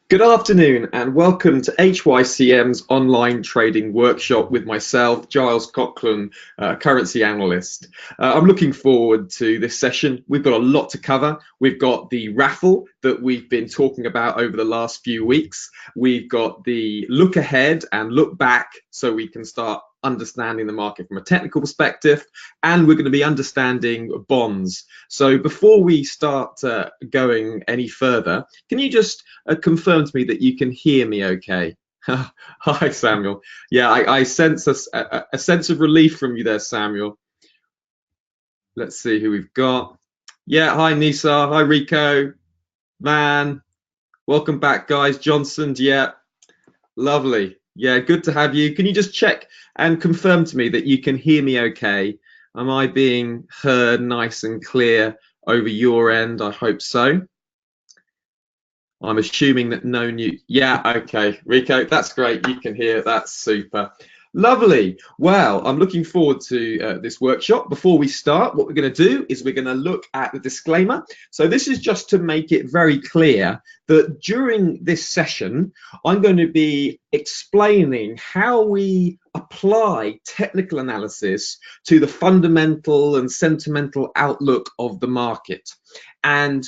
Good afternoon and welcome to HYCM's online trading workshop with myself, Giles Coughlin, currency analyst. I'm looking forward to this session. We've got a lot to cover. We've got the raffle that we've been talking about over the last few weeks. We've got the look ahead and look back so we can start understanding the market from a technical perspective, and we're going to be understanding bonds. So before we start going any further, can you just confirm to me that you can hear me okay? Hi, Samuel. Yeah, I sense a sense of relief from you there, Samuel. Let's see who we've got. Yeah, hi, Nisa. Hi, Rico. Man, welcome back, guys. Johnson, yeah, lovely. Yeah, good to have you. Can you just check and confirm to me that you can hear me okay? Am I being heard nice and clear over your end? I hope so. I'm assuming that no new. Yeah, okay, Rico, that's great. You can hear. That's super. Lovely. Well, I'm looking forward to this workshop. Before we start, what we're going to do is we're going to look at the disclaimer. So this is just to make it very clear that during this session, I'm going to be explaining how we apply technical analysis to the fundamental and sentimental outlook of the market. And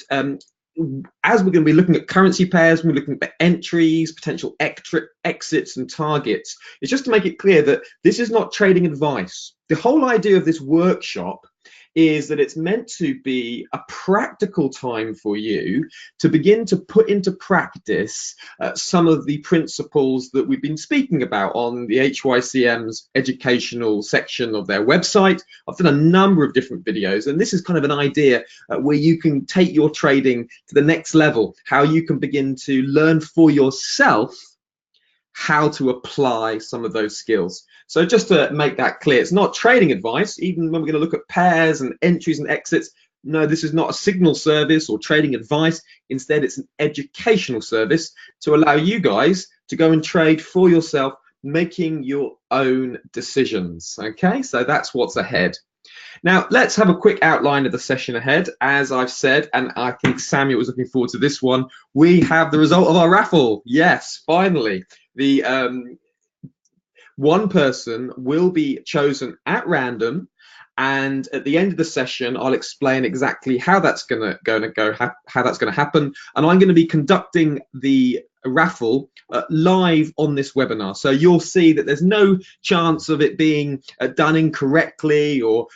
as we're going to be looking at currency pairs, we're looking at entries, potential exits and targets. It's just to make it clear that this is not trading advice. The whole idea of this workshop is that it's meant to be a practical time for you to begin to put into practice some of the principles that we've been speaking about on the HYCM's educational section of their website. I've done a number of different videos, and this is kind of an idea where you can take your trading to the next level, how you can begin to learn for yourself how to apply some of those skills. So just to make that clear, it's not trading advice, even when we're going to look at pairs and entries and exits. No, this is not a signal service or trading advice. Instead, it's an educational service to allow you guys to go and trade for yourself, making your own decisions. Okay, so that's what's ahead. Now, let's have a quick outline of the session ahead. As I've said, and I think Samuel was looking forward to this one, we have the result of our raffle. Yes, finally. The one person will be chosen at random, and at the end of the session, I'll explain exactly how that's going to happen. And I'm going to be conducting the raffle live on this webinar, so you'll see that there's no chance of it being done incorrectly or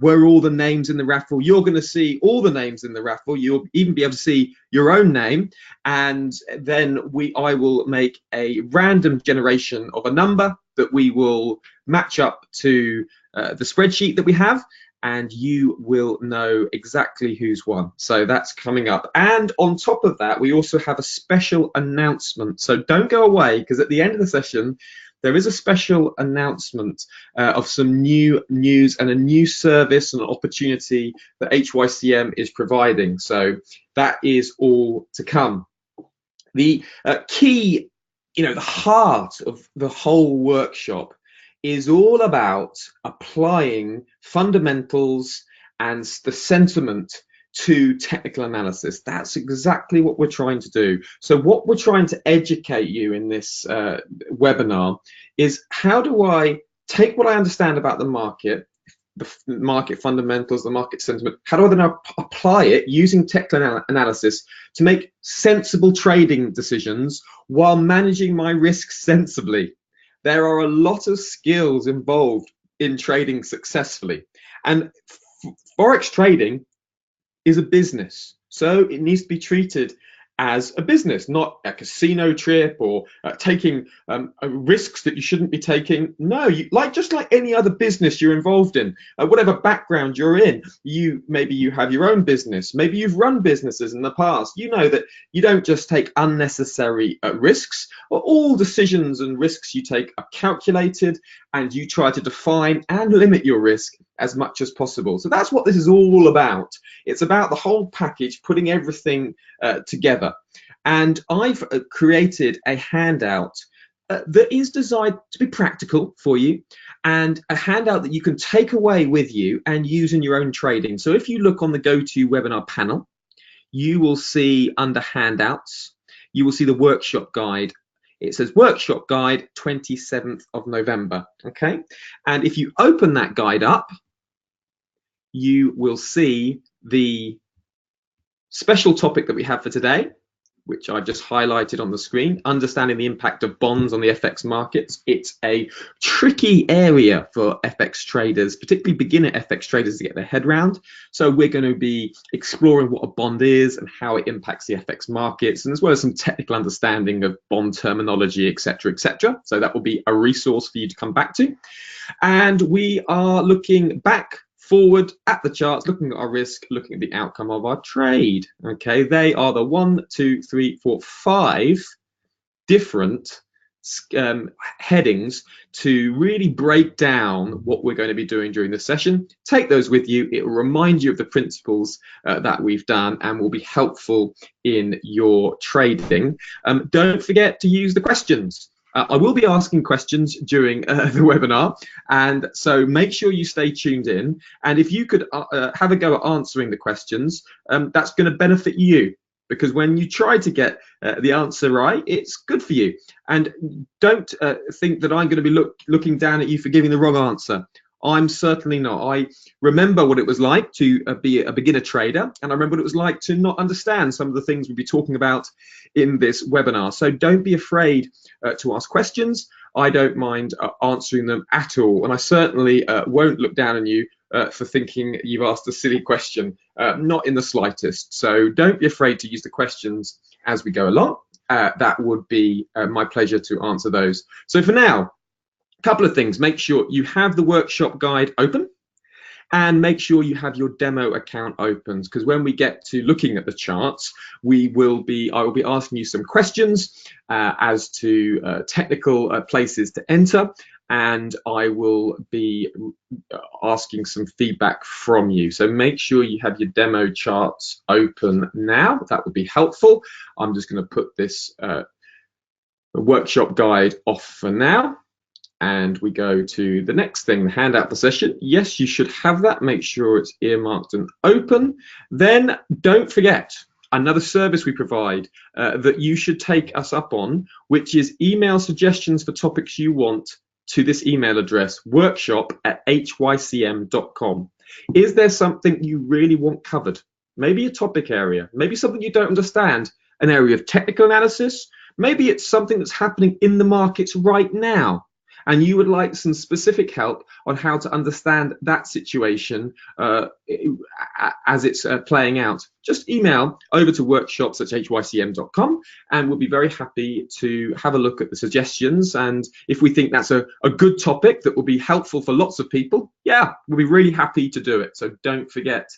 were all the names in the raffle. You're going to see all the names in the raffle. You'll even be able to see your own name, and then I will make a random generation of a number that we will match up to the spreadsheet that we have, and you will know exactly who's won. So that's coming up. And on top of that, we also have a special announcement. So don't go away, because at the end of the session, there is a special announcement of some new news and a new service and opportunity that HYCM is providing. So that is all to come. The key, the heart of the whole workshop is all about applying fundamentals and the sentiment to technical analysis. That's exactly what we're trying to do. So what we're trying to educate you in this webinar is, how do I take what I understand about the market fundamentals, the market sentiment, how do I then apply it using technical analysis to make sensible trading decisions while managing my risks sensibly? There are a lot of skills involved in trading successfully, and Forex trading is a business, so it needs to be treated as a business, not a casino trip or taking risks that you shouldn't be taking. No, just like any other business you're involved in, whatever background you're in, maybe you have your own business, maybe you've run businesses in the past. You know that you don't just take unnecessary risks. All decisions and risks you take are calculated, and you try to define and limit your risk as much as possible. So that's what this is all about. It's about the whole package, putting everything together. And I've created a handout that is designed to be practical for you, and a handout that you can take away with you and use in your own trading. So if you look on the GoToWebinar panel, you will see under handouts, you will see the workshop guide. It says workshop guide 27th of November. Okay, and if you open that guide up, you will see the special topic that we have for today, which I've just highlighted on the screen, understanding the impact of bonds on the FX markets. It's a tricky area for FX traders, particularly beginner FX traders, to get their head around. So we're going to be exploring what a bond is and how it impacts the FX markets, and as well as some technical understanding of bond terminology, etc., etc. So that will be a resource for you to come back to. And we are looking back, forward at the charts, looking at our risk, looking at the outcome of our trade. Okay, they are the 1, 2, 3, 4, 5 different headings to really break down what we're going to be doing during this session. Take those with you. It will remind you of the principles that we've done and will be helpful in your trading. Don't forget to use the questions. I will be asking questions during the webinar, and so make sure you stay tuned in. And if you could have a go at answering the questions, that's going to benefit you, because when you try to get the answer right, it's good for you. And don't think that I'm going to be looking down at you for giving the wrong answer. I'm certainly not. I remember what it was like to be a beginner trader, and I remember what it was like to not understand some of the things we'll be talking about in this webinar. So don't be afraid to ask questions. I don't mind answering them at all, and I certainly won't look down on you for thinking you've asked a silly question, not in the slightest. So don't be afraid to use the questions as we go along. That would be my pleasure to answer those. So for now, couple of things. Make sure you have the workshop guide open, and make sure you have your demo account open, because when we get to looking at the charts, I will be asking you some questions as to technical places to enter, and I will be asking some feedback from you. So make sure you have your demo charts open now. That would be helpful. I'm just going to put this workshop guide off for now. And we go to the next thing, the handout for session. Yes, you should have that. Make sure it's earmarked and open. Then don't forget another service we provide that you should take us up on, which is email suggestions for topics you want to this email address, workshop@hycm.com. Is there something you really want covered? Maybe a topic area, maybe something you don't understand, an area of technical analysis. Maybe it's something that's happening in the markets right now, and you would like some specific help on how to understand that situation as it's playing out. Just email over to workshops@hycm.com, and we'll be very happy to have a look at the suggestions. And if we think that's a good topic that will be helpful for lots of people, yeah, we'll be really happy to do it. So don't forget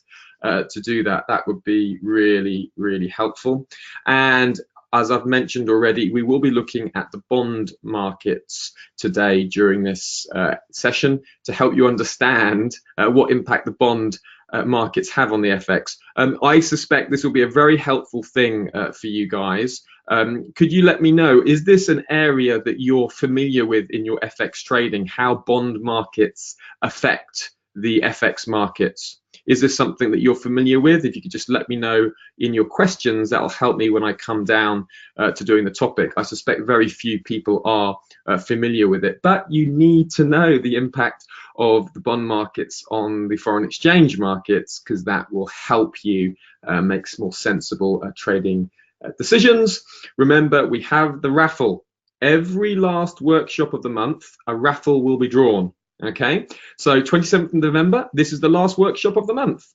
to do that. That would be really, really helpful. And as I've mentioned already, we will be looking at the bond markets today during this session to help you understand what impact the bond markets have on the FX. I suspect this will be a very helpful thing for you guys. Could you let me know, is this an area that you're familiar with in your FX trading, how bond markets affect the FX markets? Is this something that you're familiar with? If you could just let me know in your questions, that'll help me when I come down to doing the topic. I suspect very few people are familiar with it, but you need to know the impact of the bond markets on the foreign exchange markets, because that will help you make more sensible trading decisions. Remember, we have the raffle. Every last workshop of the month, a raffle will be drawn. Okay, so 27th of November, this is the last workshop of the month,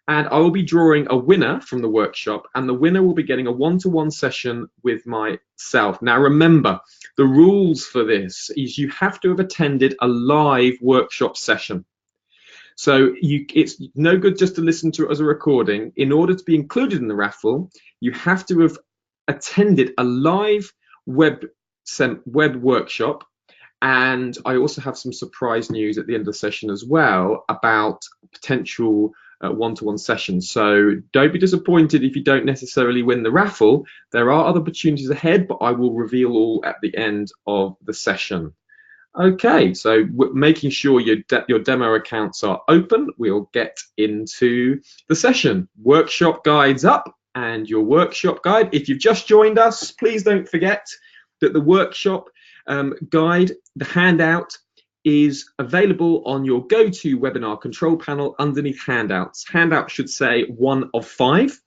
and I will be drawing a winner from the workshop, and the winner will be getting a one-to-one session with myself. Now remember, the rules for this is you have to have attended a live workshop session. So it's no good just to listen to it as a recording. In order to be included in the raffle, you have to have attended a live web workshop. And I also have some surprise news at the end of the session as well about potential one-to-one sessions. So don't be disappointed if you don't necessarily win the raffle. There are other opportunities ahead, but I will reveal all at the end of the session. Okay, so making sure your demo accounts are open, we'll get into the session. Workshop guides up, and your workshop guide. If you've just joined us, please don't forget that the workshop guide, the handout, is available on your go-to webinar control panel underneath handouts. Handout should say 1 of 5.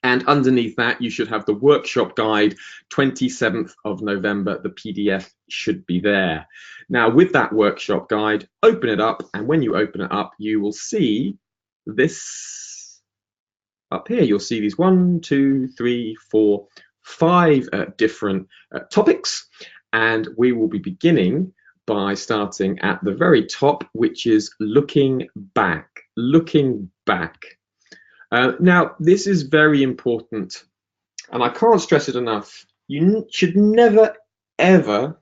And underneath that, you should have the workshop guide, 27th of November. The PDF should be there. Now, with that workshop guide, open it up. And when you open it up, you will see this up here. You'll see these 1, 2, 3, 4, 5 different topics. And we will be beginning by starting at the very top, which is looking back. Looking back. Now, this is very important, and I can't stress it enough. You should never, ever,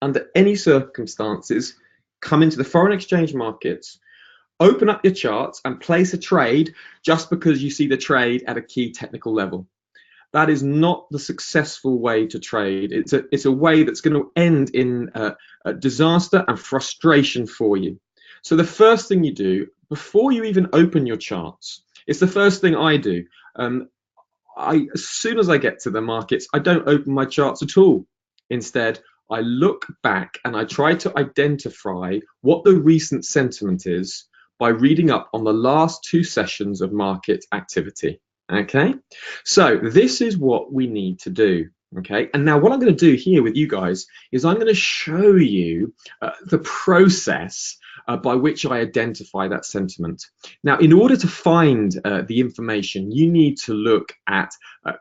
under any circumstances, come into the foreign exchange markets, open up your charts and place a trade just because you see the trade at a key technical level. That is not the successful way to trade. It's a way that's going to end in a disaster and frustration for you. So the first thing you do, before you even open your charts, it's the first thing I do. As soon as I get to the markets, I don't open my charts at all. Instead, I look back and I try to identify what the recent sentiment is by reading up on the last 2 sessions of market activity. Okay, so this is what we need to do. Okay, and now what I'm going to do here with you guys is I'm going to show you the process by which I identify that sentiment. Now, in order to find the information, you need to look at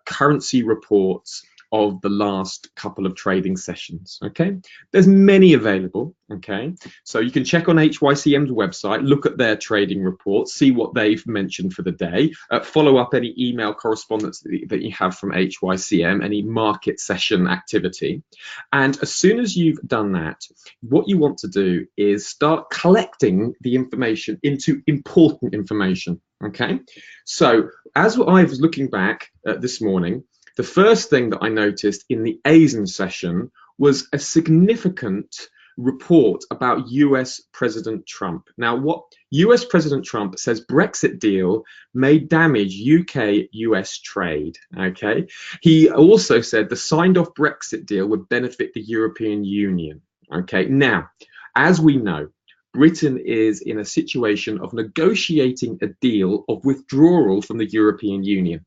currency reports of the last couple of trading sessions. Okay, there's many available. Okay, so you can check on HYCM's website, look at their trading reports, see what they've mentioned for the day, follow up any email correspondence that you have from HYCM, any market session activity. And as soon as you've done that, what you want to do is start collecting the information into important information. Okay, so as I was looking back this morning, the first thing that I noticed in the ASIN session was a significant report about US President Trump. Now, what US President Trump says Brexit deal may damage UK-US trade. Okay, he also said the signed off Brexit deal would benefit the European Union. Okay, now, as we know, Britain is in a situation of negotiating a deal of withdrawal from the European Union.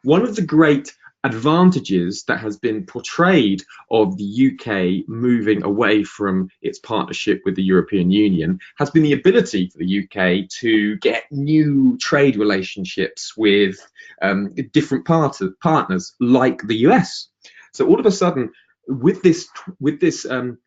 One of the great advantages that has been portrayed of the UK moving away from its partnership with the European Union has been the ability for the UK to get new trade relationships with different partners like the US. So all of a sudden, with this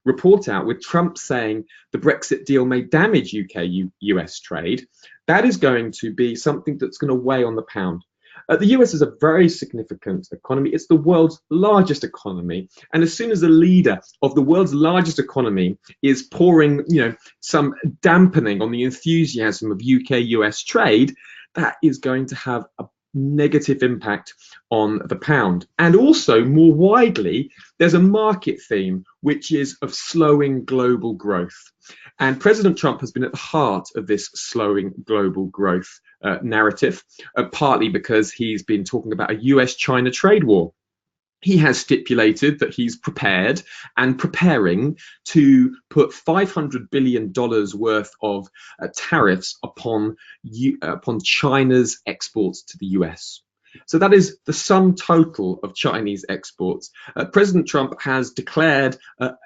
report out, with Trump saying the Brexit deal may damage UK-US trade, that is going to be something that's going to weigh on the pound. The US is a very significant economy. It's the world's largest economy. And as soon as the leader of the world's largest economy is pouring, some dampening on the enthusiasm of UK-US trade, that is going to have a negative impact on the pound. And also, more widely, there's a market theme which is of slowing global growth. And President Trump has been at the heart of this slowing global growth narrative, partly because he's been talking about a US-China trade war. He has stipulated that he's prepared and preparing to put $500 billion worth of tariffs upon China's exports to the US. So that is the sum total of Chinese exports. President Trump has declared,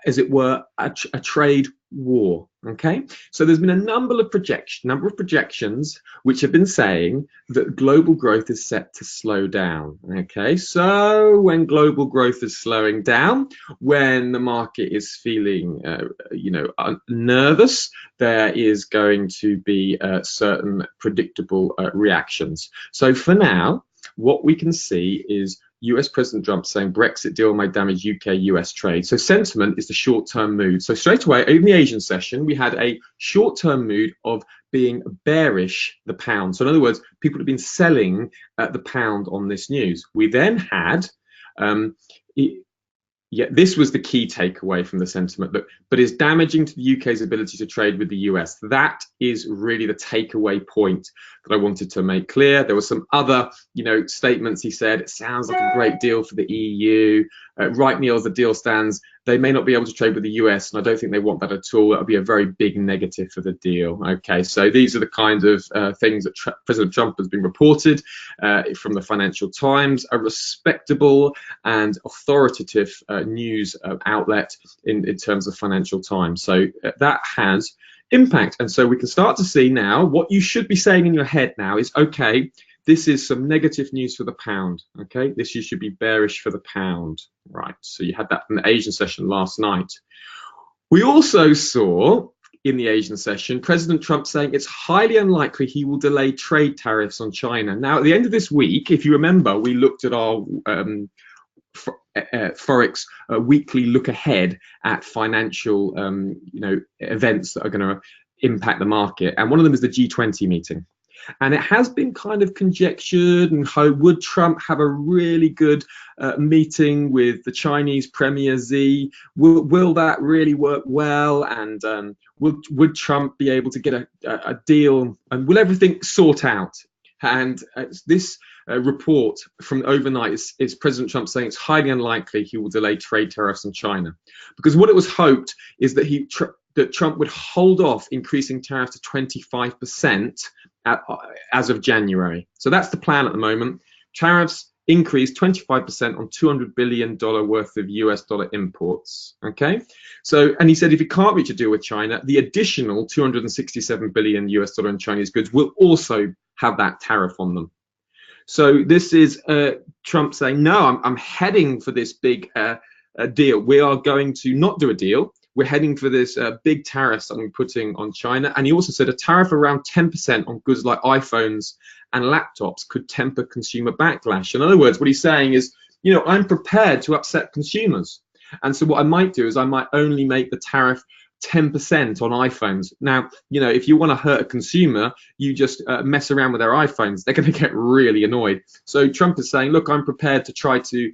as it were, a trade war. Okay, so there's been a number of projections which have been saying that global growth is set to slow down. Okay, so when global growth is slowing down, when the market is feeling, nervous, there is going to be certain predictable reactions. So for now, what we can see is US President Trump saying Brexit deal may damage UK-US trade. So sentiment is the short-term mood. So straight away, in the Asian session, we had a short-term mood of being bearish the pound. So in other words, people have been selling the pound on this news. We then had Yeah, this was the key takeaway from the sentiment, but is damaging to the UK's ability to trade with the US. That is really the takeaway point that I wanted to make clear. There were some other, statements. He said it sounds like a great deal for the EU. Right now, as the deal stands, they may not be able to trade with the US, and I don't think they want that at all. That would be a very big negative for the deal. Okay, so these are the kind of things that President Trump has been reported from the Financial Times, a respectable and authoritative news outlet in terms of Financial Times. So that has impact. And so we can start to see now what you should be saying in your head now is, okay, this is some negative news for the pound. Okay, this you should be bearish for the pound. Right, so you had that from the Asian session last night. We also saw in the Asian session President Trump saying it's highly unlikely he will delay trade tariffs on China. Now, at the end of this week, if you remember, we looked at our Forex weekly look ahead at financial events that are going to impact the market, and one of them is the G20 meeting. And it has been kind of conjectured, and how would Trump have a really good meeting with the Chinese Premier Xi? Will that really work well? And would Trump be able to get a deal? And will everything sort out? And this report from overnight is President Trump saying it's highly unlikely he will delay trade tariffs on China, because what it was hoped is that that Trump would hold off increasing tariffs to 25% as of January. So that's the plan at the moment. Tariffs increased 25% on $200 billion worth of US dollar imports. Okay, so, and he said if he can't reach a deal with China, the additional 267 billion US dollar in Chinese goods will also have that tariff on them. So this is Trump saying, no, I'm heading for this big deal. We are going to not do a deal. We're heading for this big tariffs that I'm putting on China. And he also said a tariff around 10% on goods like iPhones and laptops could temper consumer backlash. In other words, what he's saying is, I'm prepared to upset consumers. And so what I might do is I might only make the tariff 10% on iPhones. Now, if you want to hurt a consumer, you just mess around with their iPhones. They're going to get really annoyed. So Trump is saying, look, I'm prepared to try to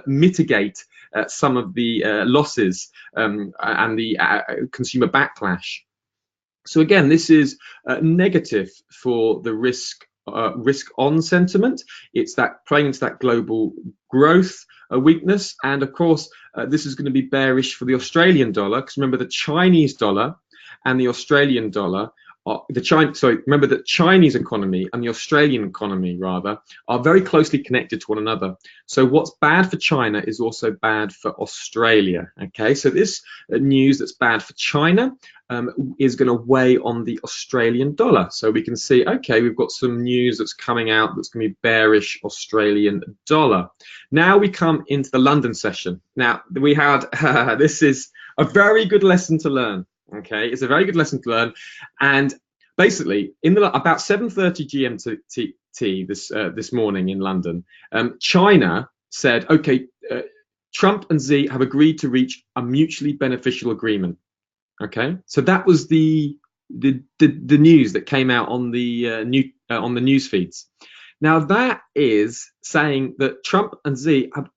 mitigate some of the losses and the consumer backlash. So again, this is negative for the risk on sentiment. It's that playing into that global growth weakness, and of course this is going to be bearish for the Australian dollar, because remember the Chinese dollar and the Australian dollar remember that Chinese economy and the Australian economy rather are very closely connected to one another. So what's bad for China is also bad for Australia. Okay, so this news that's bad for China is going to weigh on the Australian dollar. So we can see, okay, we've got some news that's coming out that's going to be bearish Australian dollar. Now we come into the London session. Now we had this is a very good lesson to learn. Okay, it's a very good lesson to learn, and basically in about 7:30 GMT this morning in London, China said, okay, Trump and Xi have agreed to reach a mutually beneficial agreement. Okay, so that was the news that came out on the news feeds. Now that is saying that Trump and Xi have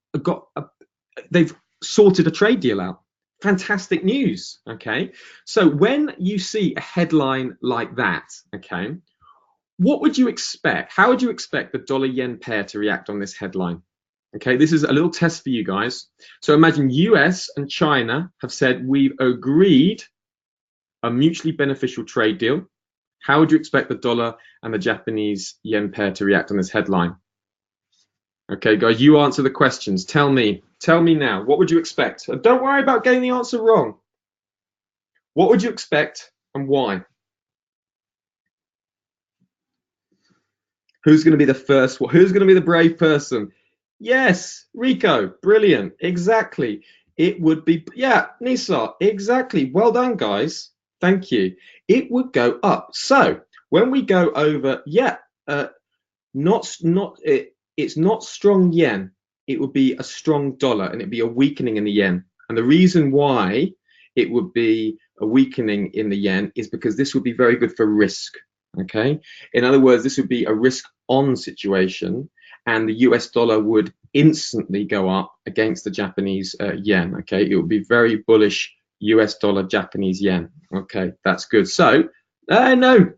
they've sorted a trade deal out. Fantastic news. Okay, so when you see a headline like that, okay, what would you expect? How would you expect the dollar-yen pair to react on this headline? Okay, this is a little test for you guys. So imagine US and China have said we've agreed a mutually beneficial trade deal. How would you expect the dollar and the Japanese yen pair to react on this headline? Okay, guys, you answer the questions. Tell me now, what would you expect? Don't worry about getting the answer wrong. What would you expect and why? Who's going to be the first one? Who's going to be the brave person? Yes, Rico, brilliant, exactly. It would be, yeah, Nisa, exactly. Well done, guys. Thank you. It would go up. So when we go over, it's not strong yen. It would be a strong dollar, and it'd be a weakening in the yen. And the reason why it would be a weakening in the yen is because this would be very good for risk. Okay, in other words, this would be a risk on situation, and the US dollar would instantly go up against the Japanese yen. Okay, it would be very bullish US dollar Japanese yen. Okay, that's good. So no.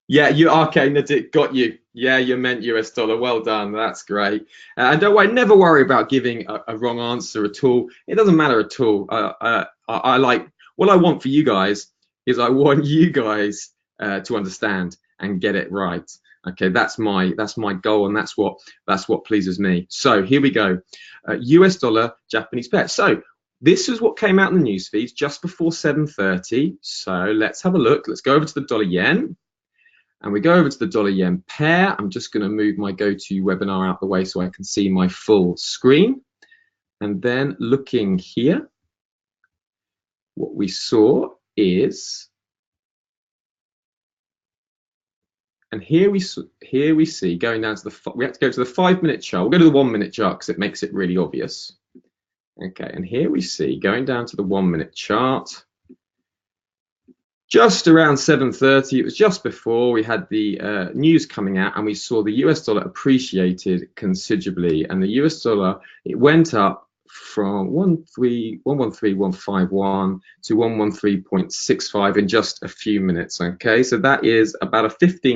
Yeah, you okay, Nadik, got you. Yeah, you meant US dollar. Well done. That's great. And don't worry, never worry about giving a wrong answer at all. It doesn't matter at all. I like what I want for you guys is I want you guys to understand and get it right. Okay, that's my goal, and that's what pleases me. So here we go. US dollar Japanese pair. So this is what came out in the news feeds just before 7:30. So let's have a look. Let's go over to the dollar yen. And we go over to the dollar yen pair. I'm just going to move my GoToWebinar out the way so I can see my full screen. And then looking here, what we saw is, and here we see going down to the, we have to go to the 5-minute chart. We'll go to the 1-minute chart because it makes it really obvious. Okay, and here we see going down to the 1-minute chart. Just around 7:30, it was just before we had the news coming out, and we saw the US dollar appreciated considerably, and the US dollar, it went up from 113.151 to 113.65 in just a few minutes. Okay, so that is about a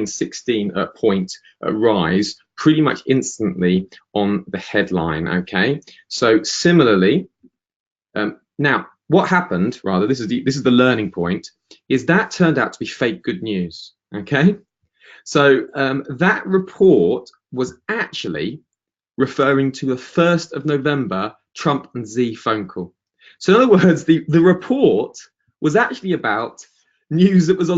16 point rise pretty much instantly on the headline. Okay, so similarly, now what happened, rather, this is the learning point, is that turned out to be fake good news. Okay, so that report was actually referring to the 1st of November Trump and Z phone call. So in other words, the report was actually about news that was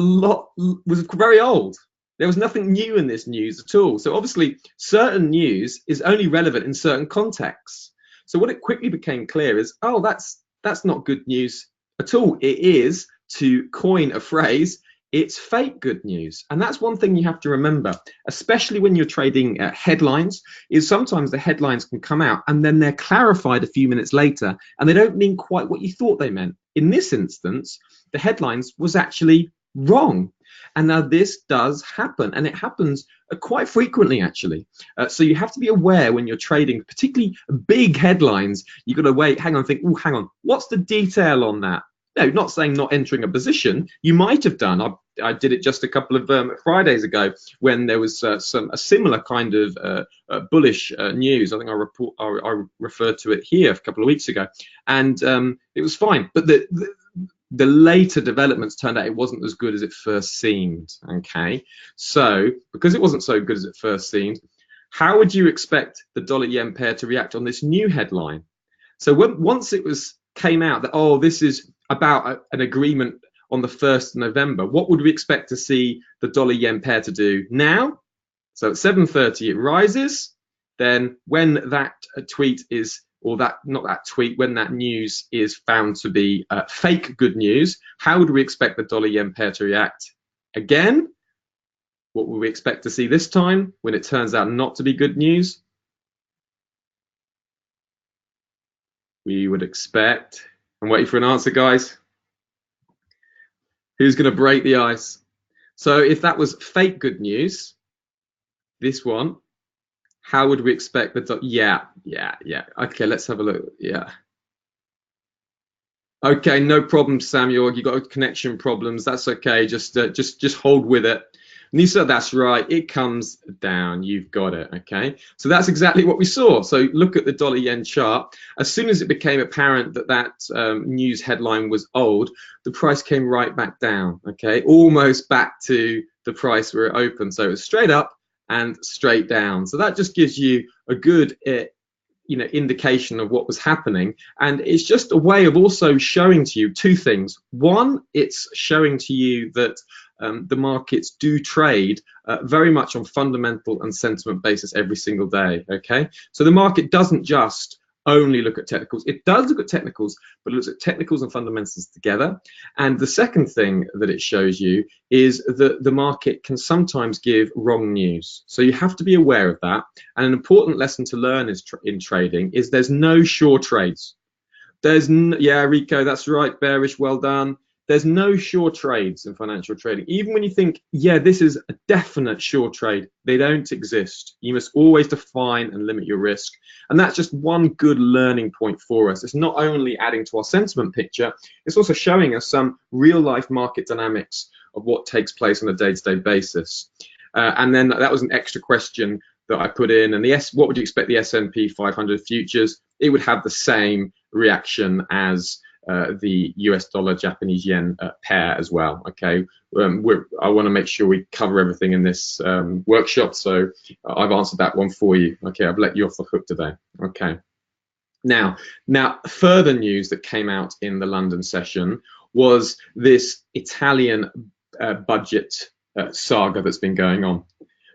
very old. There was nothing new in this news at all. So obviously certain news is only relevant in certain contexts. So what it quickly became clear is, oh, that's not good news at all. It is, to coin a phrase, it's fake good news. And that's one thing you have to remember, especially when you're trading headlines, is sometimes the headlines can come out and then they're clarified a few minutes later and they don't mean quite what you thought they meant. In this instance, the headlines was actually wrong. And now this does happen, and it happens quite frequently, actually. So you have to be aware when you're trading, particularly big headlines. You've got to wait, hang on, think, oh, hang on, what's the detail on that? No, not saying not entering a position. You might have done. I did it just a couple of Fridays ago when there was a similar kind of bullish news. I think I referred to it here a couple of weeks ago, and it was fine. But the later developments turned out it wasn't as good as it first seemed. Okay, so because it wasn't so good as it first seemed, how would you expect the dollar yen pair to react on this new headline? So once it came out that, oh, this is about an agreement on the 1st of November, what would we expect to see the dollar yen pair to do now? So at 7:30 it rises. Then when that tweet is, or that, not that tweet, when that news is found to be fake good news, how would we expect the dollar yen pair to react? Again, what would we expect to see this time when it turns out not to be good news? We would expect, I'm waiting for an answer, guys. Who's going to break the ice? So if that was fake good news, this one, how would we expect the, yeah. Okay, let's have a look. Yeah. Okay, no problem, Samuel. You got connection problems. That's okay. Just hold with it. Nisa, that's right. It comes down. You've got it. Okay. So that's exactly what we saw. So look at the dollar yen chart. As soon as it became apparent that news headline was old, the price came right back down. Okay, almost back to the price where it opened. So it was straight up and straight down. So that just gives you a good indication of what was happening, and it's just a way of also showing to you two things. One, it's showing to you that the markets do trade very much on fundamental and sentiment basis every single day. Okay, so the market doesn't just only look at technicals. It does look at technicals, but it looks at technicals and fundamentals together. And the second thing that it shows you is that the market can sometimes give wrong news. So you have to be aware of that. And an important lesson to learn in trading is there's no sure trades. Yeah, Rico, that's right. Bearish, well done. There's no sure trades in financial trading. Even when you think, yeah, this is a definite sure trade, they don't exist. You must always define and limit your risk. And that's just one good learning point for us. It's not only adding to our sentiment picture, it's also showing us some real life market dynamics of what takes place on a day-to-day basis. And then that was an extra question that I put in. And what would you expect the S&P 500 futures? It would have the same reaction as the US dollar Japanese yen pair as well. Okay, I want to make sure we cover everything in this workshop, so I've answered that one for you. Okay, I've let you off the hook today. Okay, now further news that came out in the London session was this Italian budget saga that's been going on.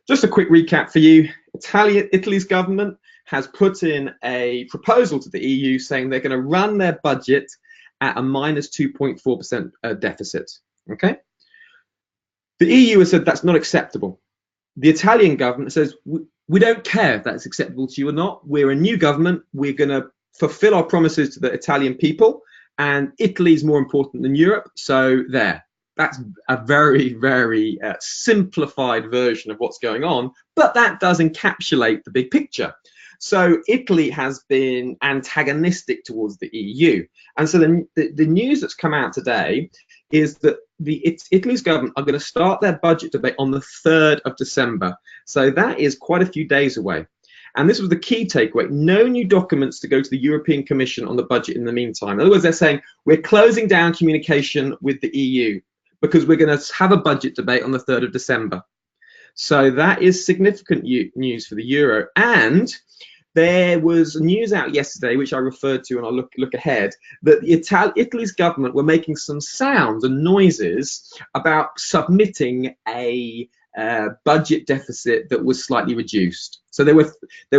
Just a quick recap for you. Italy's government has put in a proposal to the EU saying they're going to run their budget at a minus 2.4% deficit. Okay, the EU has said that's not acceptable. The Italian government says we don't care if that's acceptable to you or not. We're a new government. We're going to fulfill our promises to the Italian people, and Italy is more important than Europe. So there. That's a very, very simplified version of what's going on, but that does encapsulate the big picture. So Italy has been antagonistic towards the EU. And so the news that's come out today is that Italy's government are going to start their budget debate on the 3rd of December. So that is quite a few days away. And this was the key takeaway: no new documents to go to the European Commission on the budget in the meantime. In other words, they're saying we're closing down communication with the EU because we're going to have a budget debate on the 3rd of December. So that is significant news for the euro. And there was news out yesterday, which I referred to, and I'll look ahead, that Italy's government were making some sounds and noises about submitting a budget deficit that was slightly reduced. So there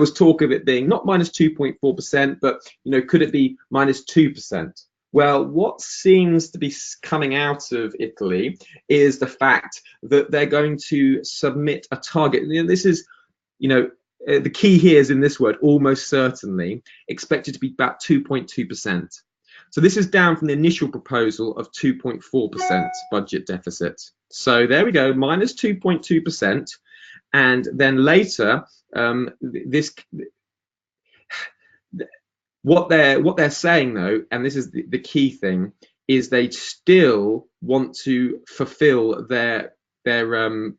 was talk of it being not minus 2.4%, but could it be minus 2%? Well, what seems to be coming out of Italy is the fact that they're going to submit a target. This is, the key here is in this word, almost certainly, expected to be about 2.2%. So this is down from the initial proposal of 2.4% budget deficit. So there we go, minus 2.2%. And then later, what they're saying, though, and this is the key thing, is they still want to fulfill their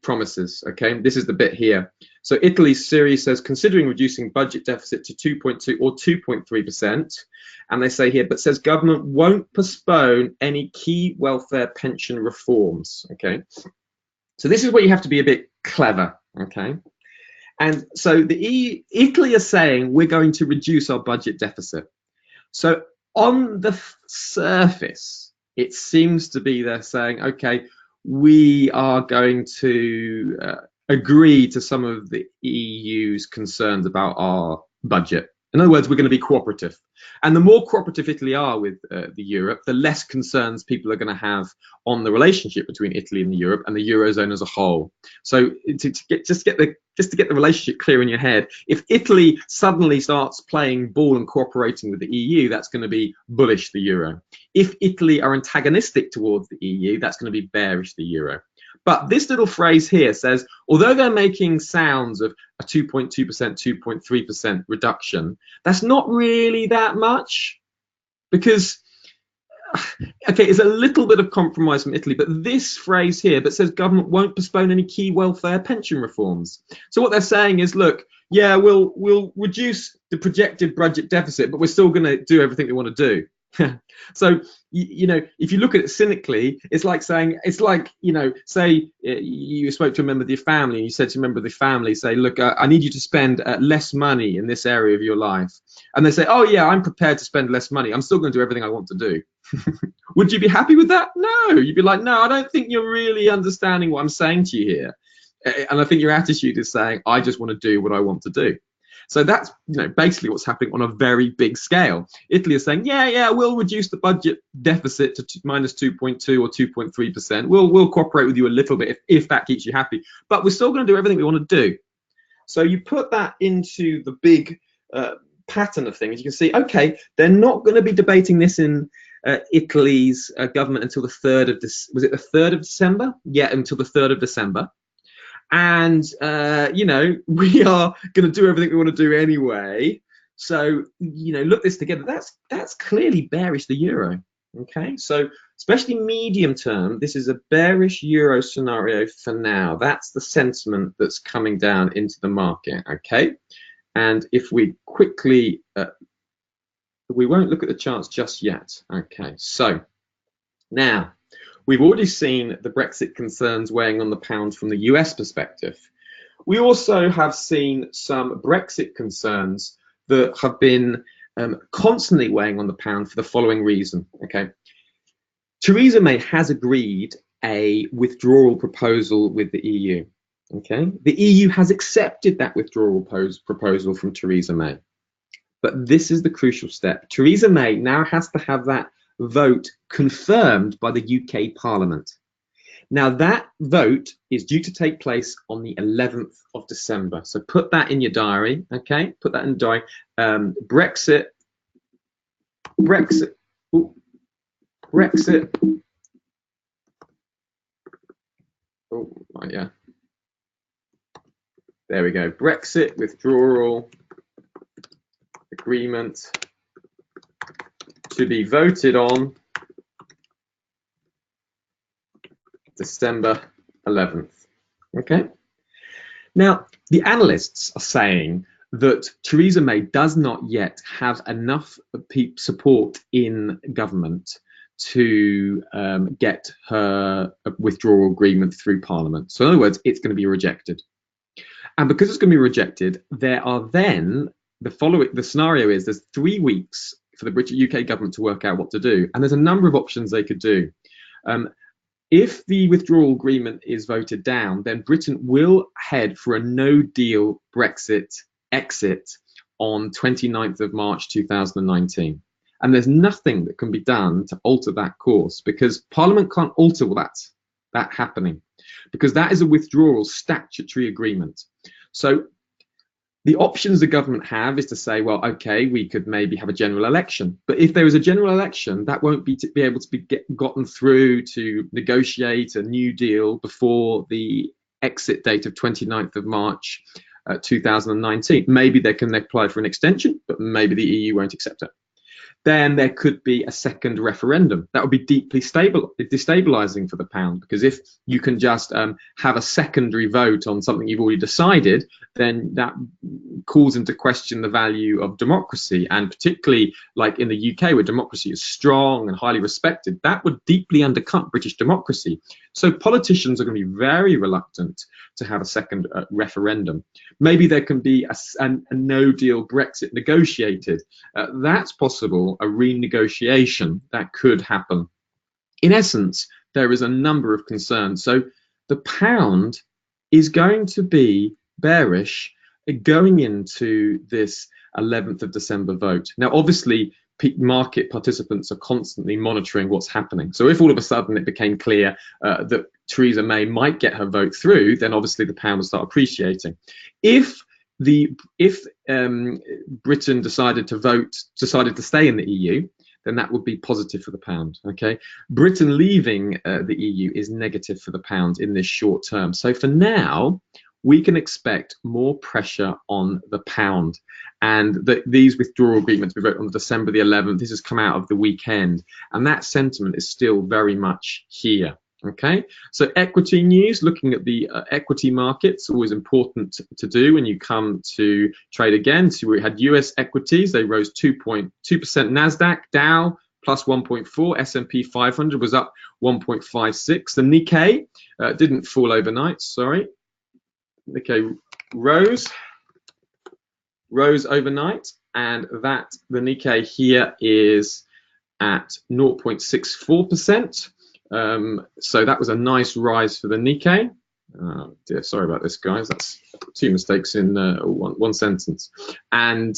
promises. Okay, this is the bit here. So Italy's series says considering reducing budget deficit to 2.2 or 2.3%, and they say here, but says government won't postpone any key welfare pension reforms. Okay, so this is where you have to be a bit clever. Okay. And so Italy is saying we're going to reduce our budget deficit. So on the surface, it seems to be they're saying, okay, we are going to agree to some of the EU's concerns about our budget. In other words, we're going to be cooperative. And the more cooperative Italy are with the Europe, the less concerns people are going to have on the relationship between Italy and the Europe and the Eurozone as a whole. So to get the relationship clear in your head, if Italy suddenly starts playing ball and cooperating with the EU, that's going to be bullish the euro. If Italy are antagonistic towards the EU, that's going to be bearish the euro. But this little phrase here says, although they're making sounds of a 2.2%, 2.3% reduction, that's not really that much, because, okay, it's a little bit of compromise from Italy, but this phrase here that says government won't postpone any key welfare pension reforms. So what they're saying is, look, yeah, we'll reduce the projected budget deficit, but we're still going to do everything we want to do. So if you look at it cynically, it's like saying, say you spoke to a member of your family and you said to a member of the family, say, look, I need you to spend less money in this area of your life, and they say, oh yeah, I'm prepared to spend less money, I'm still going to do everything I want to do. Would you be happy with that? No, you'd be like, no, I don't think you're really understanding what I'm saying to you here. And I think your attitude is saying, I just want to do what I want to do. So that's basically what's happening on a very big scale. Italy is saying, yeah, we'll reduce the budget deficit to minus 2.2 or 2.3%. We'll cooperate with you a little bit if that keeps you happy, but we're still going to do everything we want to do. So you put that into the big pattern of things, you can see, okay, they're not going to be debating this in Italy's government until the 3rd of this. Was it the 3rd of December? Yeah, until the 3rd of December. And you know, we are going to do everything we want to do anyway. So you know, look this together. That's clearly bearish the euro. Okay, so especially medium term, this is a bearish euro scenario for now. That's the sentiment that's coming down into the market. Okay, and if we quickly, we won't look at the charts just yet. Okay, so now we've already seen the Brexit concerns weighing on the pound from the US perspective. We also have seen some Brexit concerns that have been constantly weighing on the pound for the following reason. Okay, Theresa May has agreed a withdrawal proposal with the EU. Okay, the EU has accepted that withdrawal proposal from Theresa May. But this is the crucial step. Theresa May now has to have that vote confirmed by the UK Parliament. Now that vote is due to take place on the 11th of December. So put that in your diary, okay? Put that in the diary. Brexit. Oh, yeah. There we go. Brexit withdrawal agreement to be voted on December 11th. Okay. Now, the analysts are saying that Theresa May does not yet have enough support in government to get her withdrawal agreement through Parliament. So in other words, it's going to be rejected. And because it's going to be rejected, there are then the scenario is there's 3 weeks for the British UK government to work out what to do. And there's a number of options they could do. If the withdrawal agreement is voted down, then Britain will head for a no-deal Brexit exit on 29th of March 2019. And there's nothing that can be done to alter that course because Parliament can't alter that happening because that is a withdrawal statutory agreement. So the options the government have is to say, well, okay, we could maybe have a general election. But if there is a general election, that won't be able to be gotten through to negotiate a new deal before the exit date of 29th of March 2019. Maybe they can apply for an extension, but maybe the EU won't accept it. Then there could be a second referendum. That would be deeply destabilizing for the pound, because if you can just have a secondary vote on something you've already decided, then that calls into question the value of democracy, and particularly like in the UK where democracy is strong and highly respected, that would deeply undercut British democracy. So politicians are going to be very reluctant to have a second referendum. Maybe there can be a no-deal Brexit negotiated. That's possible, a renegotiation that could happen. In essence, there is a number of concerns. So the pound is going to be bearish going into this 11th of December vote. Now, obviously, market participants are constantly monitoring what's happening. So if all of a sudden it became clear that Theresa May might get her vote through, then obviously the pound will start appreciating. If Britain decided to stay in the EU, then that would be positive for the pound. Okay, Britain leaving the EU is negative for the pound in this short term. So for now, we can expect more pressure on the pound, and these withdrawal agreements we wrote on December the 11th. This has come out of the weekend, and that sentiment is still very much here. Okay, so equity news, looking at the equity markets, always important to do when you come to trade again. So we had US equities, they rose 2.2%, NASDAQ, Dow plus 1.4, S&P 500 was up 1.56. The Nikkei didn't fall overnight, sorry. Nikkei rose overnight, and the Nikkei here is at 0.64%. So that was a nice rise for the Nikkei. Dear, sorry about this, guys. That's 2 mistakes in one sentence. And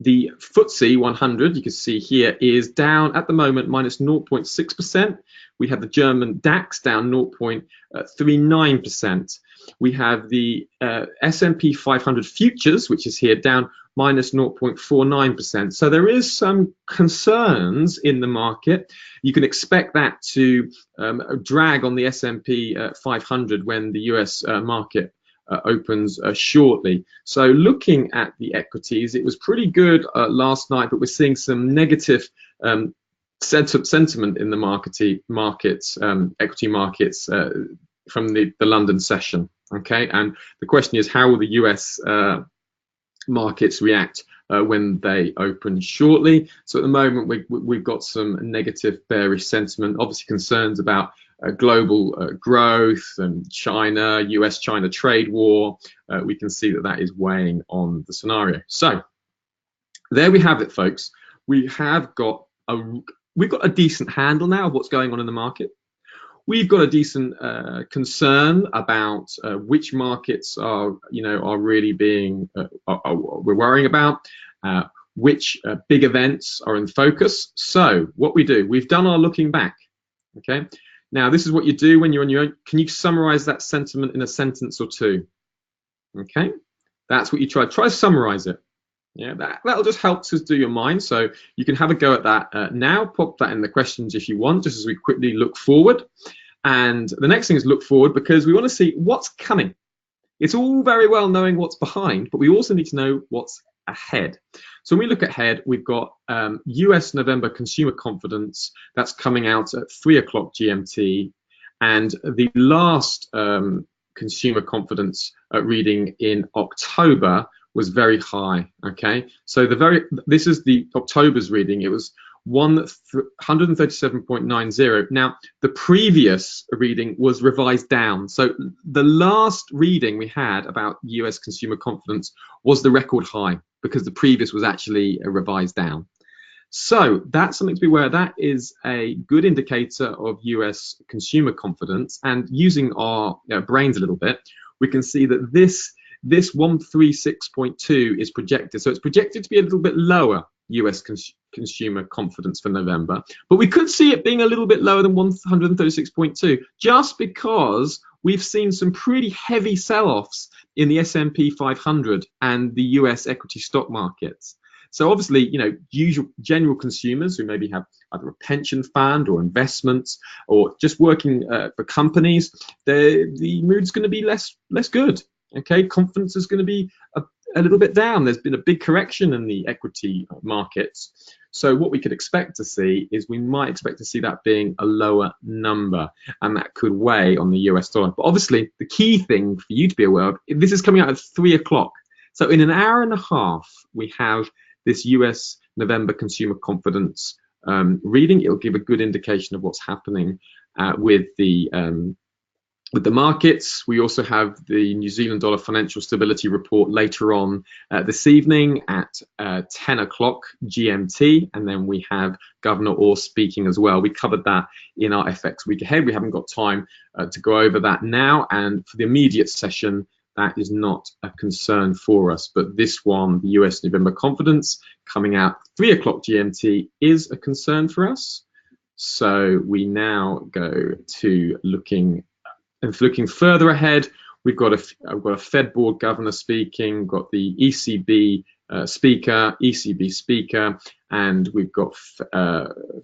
the FTSE 100, you can see here, is down at the moment minus 0.6%. We have the German DAX down 0.39%. We have the S&P 500 futures, which is here, down minus 0.49%. So there is some concerns in the market. You can expect that to drag on the S&P 500 when the US market opens shortly. So looking at the equities, it was pretty good last night, but we're seeing some negative sentiment in the equity markets from the London session. Okay, and the question is, how will the US markets react when they open shortly? So at the moment, we've got some negative bearish sentiment, obviously concerns about global growth and China, US-China trade war. We can see that is weighing on the scenario. So there we have it, folks. We've got a decent handle now of what's going on in the market. We've got a decent concern about which markets are really being we're worrying about, which big events are in focus. So what we've done our looking back. Okay, now this is what you do when you're on your own. Can you summarize that sentiment in a sentence or two? Okay, that's what you try to summarize it. Yeah, that'll just help to do your mind. So you can have a go at that now. Pop that in the questions if you want, just as we quickly look forward. And the next thing is look forward, because we want to see what's coming. It's all very well knowing what's behind, but we also need to know what's ahead. So when we look ahead, we've got US November consumer confidence that's coming out at 3 o'clock GMT, and the last consumer confidence reading in October was very high. Okay, so this is the October's reading. It was 137.90. Now the previous reading was revised down. So the last reading we had about US consumer confidence was the record high, because the previous was actually revised down. So that's something to be aware of. That is a good indicator of US consumer confidence. And using our brains a little bit, we can see that this 136.2 is projected. So it's projected to be a little bit lower, US consumer confidence for November. But we could see it being a little bit lower than 136.2, just because we've seen some pretty heavy sell-offs in the S&P 500 and the US equity stock markets. So obviously, usual general consumers who maybe have either a pension fund or investments or just working for companies, the mood's going to be less good. Okay, confidence is going to be a little bit down. There's been a big correction in the equity markets. So what we could expect to see is we might expect to see that being a lower number, and that could weigh on the US dollar. But obviously, the key thing for you to be aware of, this is coming out at 3 o'clock. So in an hour and a half, we have this US November consumer confidence reading. It'll give a good indication of what's happening with the markets. We also have the New Zealand dollar financial stability report later on this evening at 10 o'clock GMT, and then we have Governor Orr speaking as well. We covered that in our FX week ahead. We haven't got time to go over that now, and for the immediate session, that is not a concern for us. But this one, the US November confidence coming out 3 o'clock GMT, is a concern for us. So we now go to looking further ahead. I've got a Fed board governor speaking, got the ECB speaker, and we've got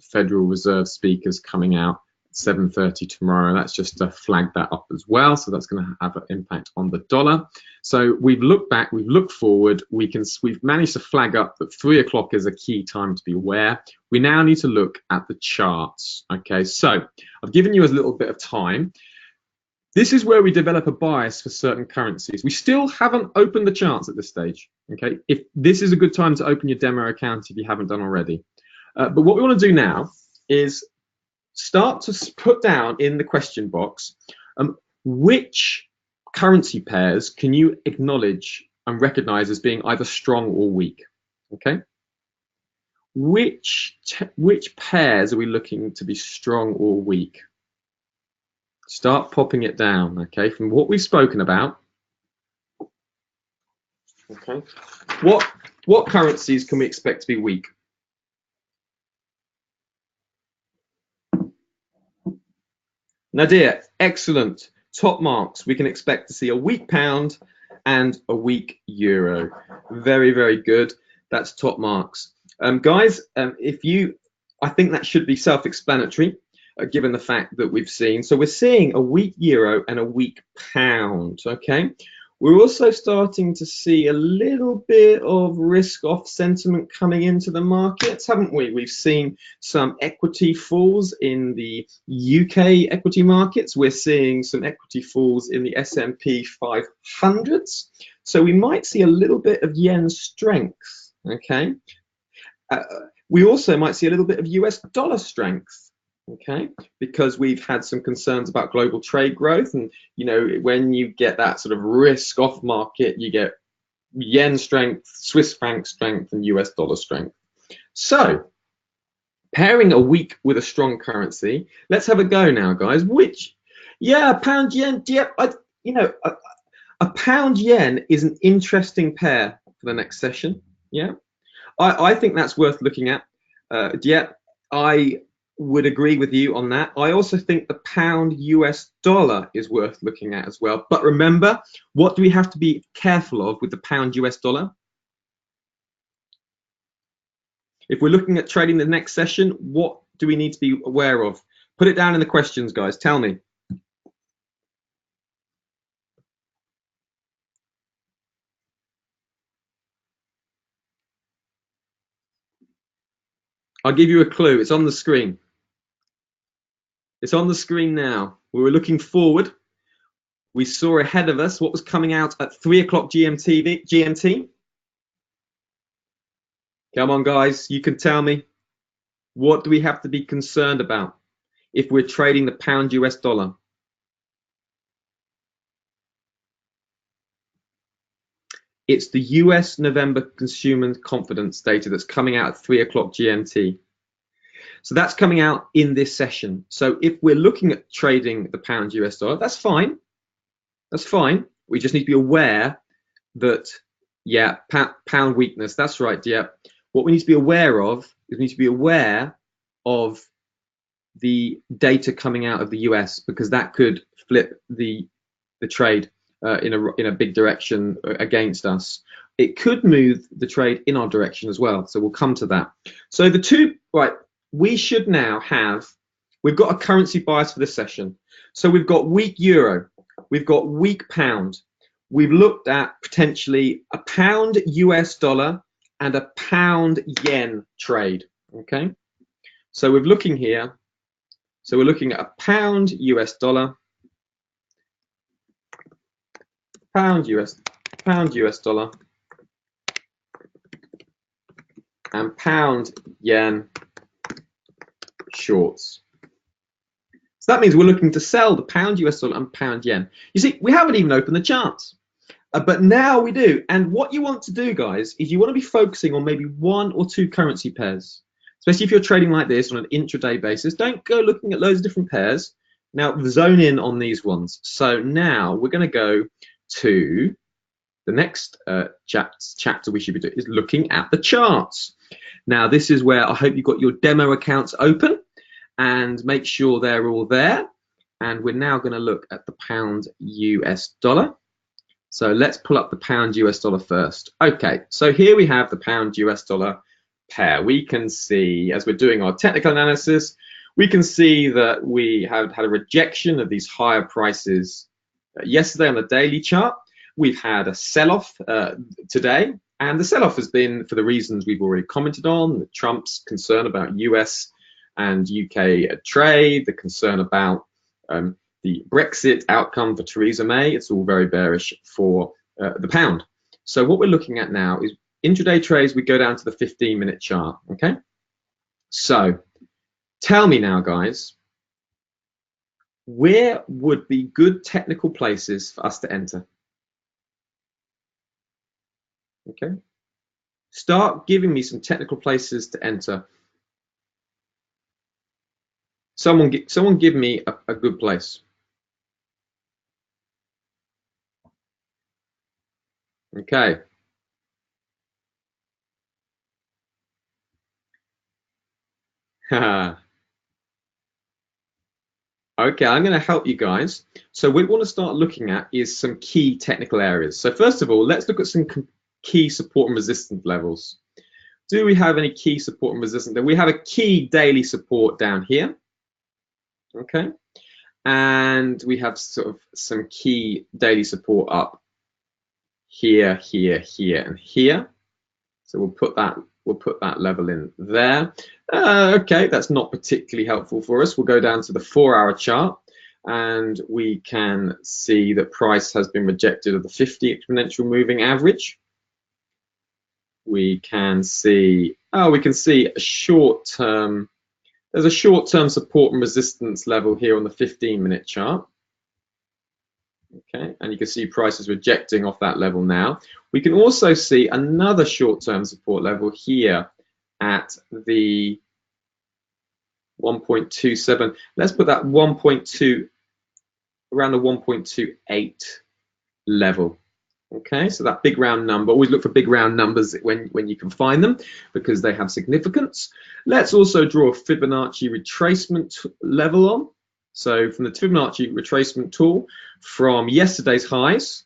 Federal Reserve speakers coming out at 7:30 tomorrow. That's just to flag that up as well. So that's going to have an impact on the dollar. So we've looked back, we've looked forward. We've managed to flag up that 3 o'clock is a key time to be aware. We now need to look at the charts. Okay, so I've given you a little bit of time. This is where we develop a bias for certain currencies. We still haven't opened the charts at this stage. Okay, if this is a good time to open your demo account if you haven't done already. But what we want to do now is start to put down in the question box which currency pairs can you acknowledge and recognize as being either strong or weak. Okay, which pairs are we looking to be strong or weak? Start popping it down, okay, from what we've spoken about. Okay, what currencies can we expect to be weak? Nadir, excellent, top marks. We can expect to see a weak pound and a weak euro. Very, very good. That's top marks. Guys, I think that should be self-explanatory, given the fact that we've seen. So we're seeing a weak euro and a weak pound, okay? We're also starting to see a little bit of risk-off sentiment coming into the markets, haven't we? We've seen some equity falls in the UK equity markets. We're seeing some equity falls in the S&P 500s. So we might see a little bit of yen strength, okay? We also might see a little bit of US dollar strength. Okay, because we've had some concerns about global trade growth, and you know, when you get that sort of risk off market, you get yen strength, Swiss franc strength, and US dollar strength. So pairing a weak with a strong currency, let's have a go now, guys. Pound yen, a pound yen is an interesting pair for the next session. Yeah, I think that's worth looking at. I would agree with you on that. I also think the pound US dollar is worth looking at as well. But remember, what do we have to be careful of with the pound US dollar? If we're looking at trading the next session, what do we need to be aware of? Put it down in the questions, guys. Tell me. I'll give you a clue. It's on the screen. It's on the screen now. We were looking forward. We saw ahead of us what was coming out at 3 o'clock GMT. Come on, guys. You can tell me. What do we have to be concerned about if we're trading the pound US dollar? It's the US November consumer confidence data that's coming out at 3 o'clock GMT. So that's coming out in this session. So if we're looking at trading the pound US dollar, that's fine. That's fine. We just need to be aware that, yeah, pound weakness. That's right, yeah. What we need to be aware of is we need to be aware of the data coming out of the US, because that could flip the trade in a big direction against us. It could move the trade in our direction as well. So we'll come to that. So the two, right, we should now have, we've got a currency bias for this session. So we've got weak euro, we've got weak pound. We've looked at potentially a pound US dollar and a pound yen trade, okay? So we're looking here. So we're looking at a pound US dollar, pound US dollar, and pound yen shorts. So that means we're looking to sell the pound US dollar and pound yen. You see, we haven't even opened the charts, but now we do. And what you want to do, guys, is you want to be focusing on maybe one or two currency pairs, especially if you're trading like this on an intraday basis. Don't go looking at loads of different pairs. Now zone in on these ones. So now we're going to go to the next chapter we should be doing is looking at the charts. Now this is where I hope you've got your demo accounts open and make sure they're all there. And we're now going to look at the pound US dollar. So let's pull up the pound US dollar first. Okay, so here we have the pound US dollar pair. We can see, as we're doing our technical analysis, we can see that we have had a rejection of these higher prices yesterday on the daily chart. We've had a sell-off today, and the sell-off has been for the reasons we've already commented on: Trump's concern about US and UK trade, the concern about the Brexit outcome for Theresa May. It's all very bearish for the pound. So what we're looking at now is intraday trades. We go down to the 15-minute chart, okay? So tell me now, guys, where would be good technical places for us to enter? Okay, start giving me some technical places to enter. Someone give me a good place. Okay. Okay, I'm going to help you guys. So what we want to start looking at is some key technical areas. So first of all, let's look at some key support and resistance levels. Do we have any key support and resistance? We have a key daily support down here. Okay. And we have sort of some key daily support up here, here, here, and here. So we'll put that level in there. Okay, that's not particularly helpful for us. We'll go down to the 4-hour chart, and we can see that price has been rejected of the 50 exponential moving average. We can see, a short-term. There's a short-term support and resistance level here on the 15-minute chart. Okay, and you can see price is rejecting off that level now. We can also see another short-term support level here at the 1.27. Let's put that 1.2 around the 1.28 level. Okay, so that big round number, always look for big round numbers when you can find them because they have significance. Let's also draw a Fibonacci retracement level on. So from the Fibonacci retracement tool, from yesterday's highs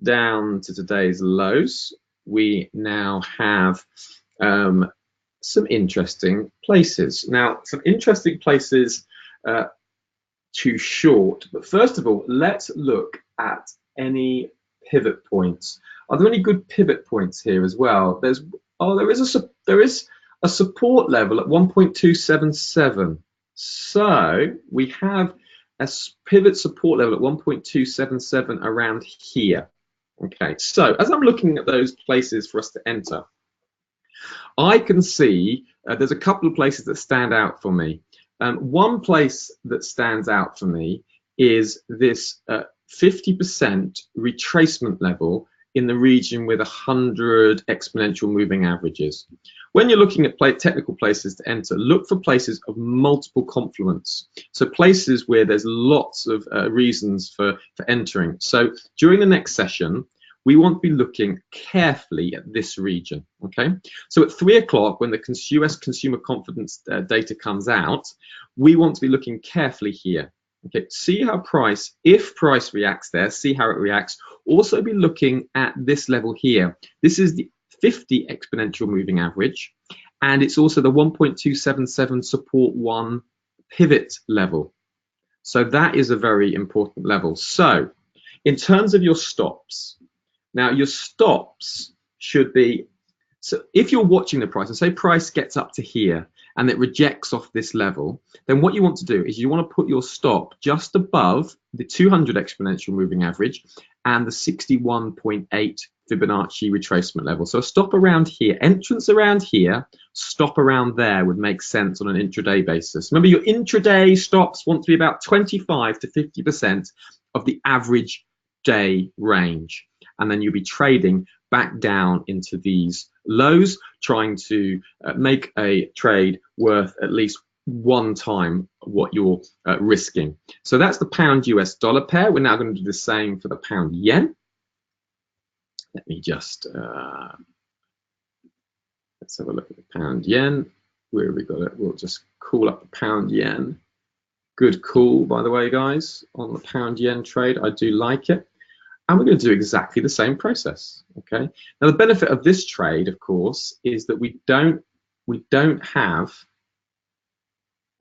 down to today's lows, we now have some interesting places. Now, some interesting places to short, but first of all, let's look at any pivot points. Are there any good pivot points here as well? There is a support level at 1.277. So we have a pivot support level at 1.277 around here. Okay, so as I'm looking at those places for us to enter, I can see there's a couple of places that stand out for me. One place that stands out for me is this 50% retracement level in the region with 100 exponential moving averages. When you're looking at technical places to enter, look for places of multiple confluence. So places where there's lots of reasons for entering. So during the next session, we want to be looking carefully at this region, okay? So at 3 o'clock, when the US consumer confidence data comes out, we want to be looking carefully here. Okay, see how price, if price reacts there, see how it reacts. Also be looking at this level here. This is the 50 exponential moving average, and it's also the 1.277 support 1 pivot level. So that is a very important level. So in terms of your stops, now your stops should be, so if you're watching the price and say price gets up to here and it rejects off this level, then what you want to do is you want to put your stop just above the 200 exponential moving average and the 61.8 Fibonacci retracement level. So stop around here, entrance around here, stop around there would make sense on an intraday basis. Remember, your intraday stops want to be about 25 to 50% of the average day range. And then you'll be trading back down into these lows, trying to make a trade worth at least 1 time what you're risking. So that's the pound US dollar pair. We're now going to do the same for the pound yen. Let me just let's have a look at the pound yen. Where have we got it? We'll just call up the pound yen. Good call, by the way, guys, on the pound yen trade. I do like it. And we're going to do exactly the same process. Okay. Now the benefit of this trade, of course, is that we don't have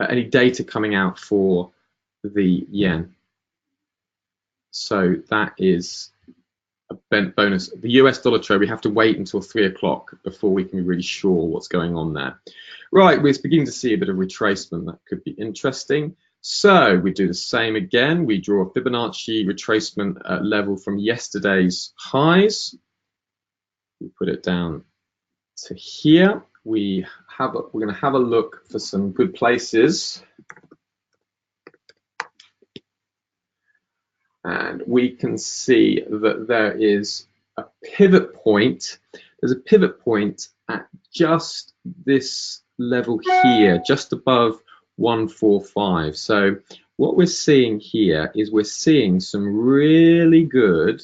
any data coming out for the yen. So that is a bonus. The US dollar trade, we have to wait until 3 o'clock before we can be really sure what's going on there. Right, we're beginning to see a bit of retracement. That could be interesting. So we do the same again. We draw a Fibonacci retracement level from yesterday's highs. We put it down to here. We're going to have a look for some good places. And we can see that there is a pivot point. There's a pivot point at just this level here, just above 145. So what we're seeing here is we're seeing some really good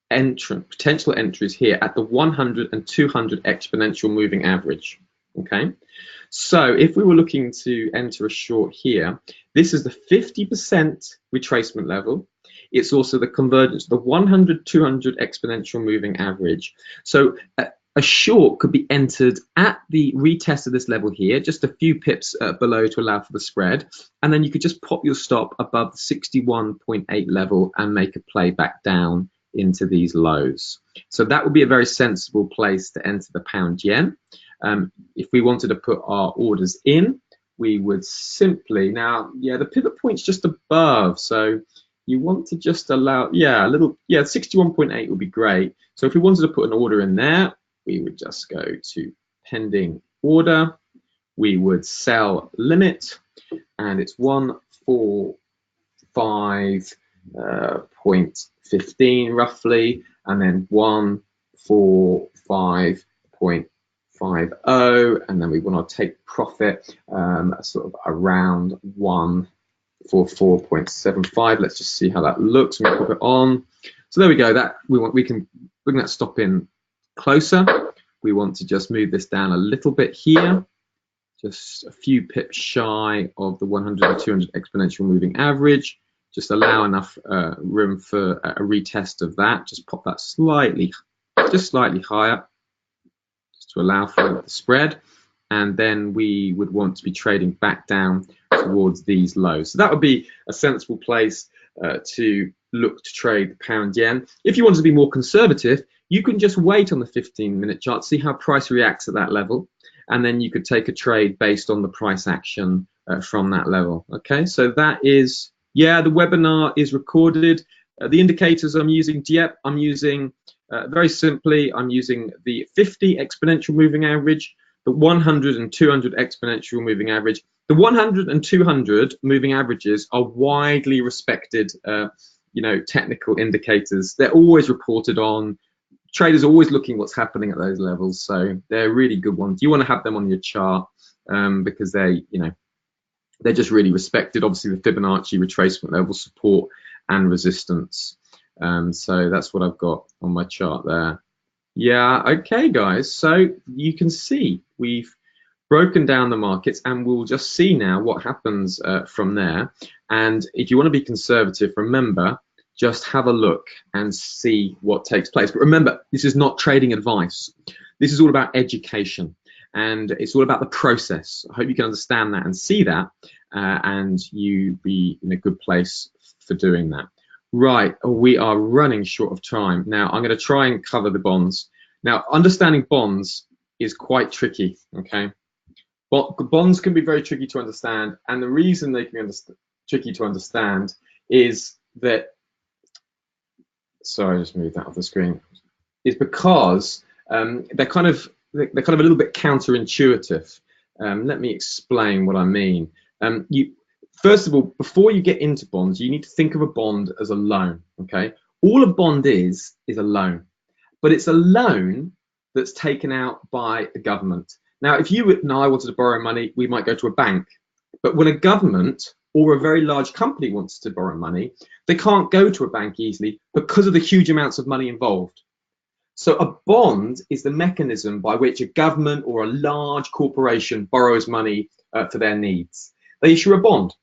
potential entries here at the 100 and 200 exponential moving average. Okay, So if we were looking to enter a short here, this is the 50% retracement level. It's also the convergence of the 100, 200 exponential moving average. So a short could be entered at the retest of this level here, just a few pips below to allow for the spread. And then you could just pop your stop above the 61.8 level and make a play back down into these lows. So that would be a very sensible place to enter the pound yen. If we wanted to put our orders in, we would simply, now, the pivot point's just above. So you want to just allow, a little, 61.8 would be great. So if we wanted to put an order in there, we would just go to pending order. We would sell limit, and it's 145.15 roughly, and then 145.50, and then we want to take profit sort of around 144.75. Let's just see how that looks when we pop it on. So there we go. That we can bring that stop in closer. We want to just move this down a little bit here, just a few pips shy of the 100 and 200 exponential moving average. Just allow enough room for a retest of that. Just pop that slightly higher, just to allow for the spread. And then we would want to be trading back down towards these lows. So that would be a sensible place to look to trade the pound yen. If you want to be more conservative, you can just wait on the 15-minute chart, see how price reacts at that level, and then you could take a trade based on the price action from that level. Okay, so that is, the webinar is recorded. The indicators I'm using, I'm using very simply, I'm using the 50 exponential moving average, the 100 and 200 exponential moving average. The 100 and 200 moving averages are widely respected, technical indicators. They're always reported on. Traders are always looking what's happening at those levels, so they're really good ones. You want to have them on your chart because they're just really respected. Obviously, the Fibonacci retracement level, support and resistance. So that's what I've got on my chart there. Okay, guys. So you can see we've broken down the markets, and we'll just see now what happens from there. And if you want to be conservative, remember, just have a look and see what takes place. But remember, this is not trading advice. This is all about education, and it's all about the process. I hope you can understand that and see that, and you be in a good place for doing that. Right, we are running short of time. Now, I'm going to try and cover the bonds. Now, understanding bonds is quite tricky, okay? Well, bonds can be very tricky to understand, and the reason they can be tricky to understand is that, sorry, I just moved that off the screen, is because they're kind of a little bit counterintuitive. Let me explain what I mean. First of all, before you get into bonds, you need to think of a bond as a loan, okay? All a bond is a loan, but it's a loan that's taken out by a government. Now, if you and I wanted to borrow money, we might go to a bank. But when a government or a very large company wants to borrow money, they can't go to a bank easily because of the huge amounts of money involved. So a bond is the mechanism by which a government or a large corporation borrows money for their needs. They issue a bond,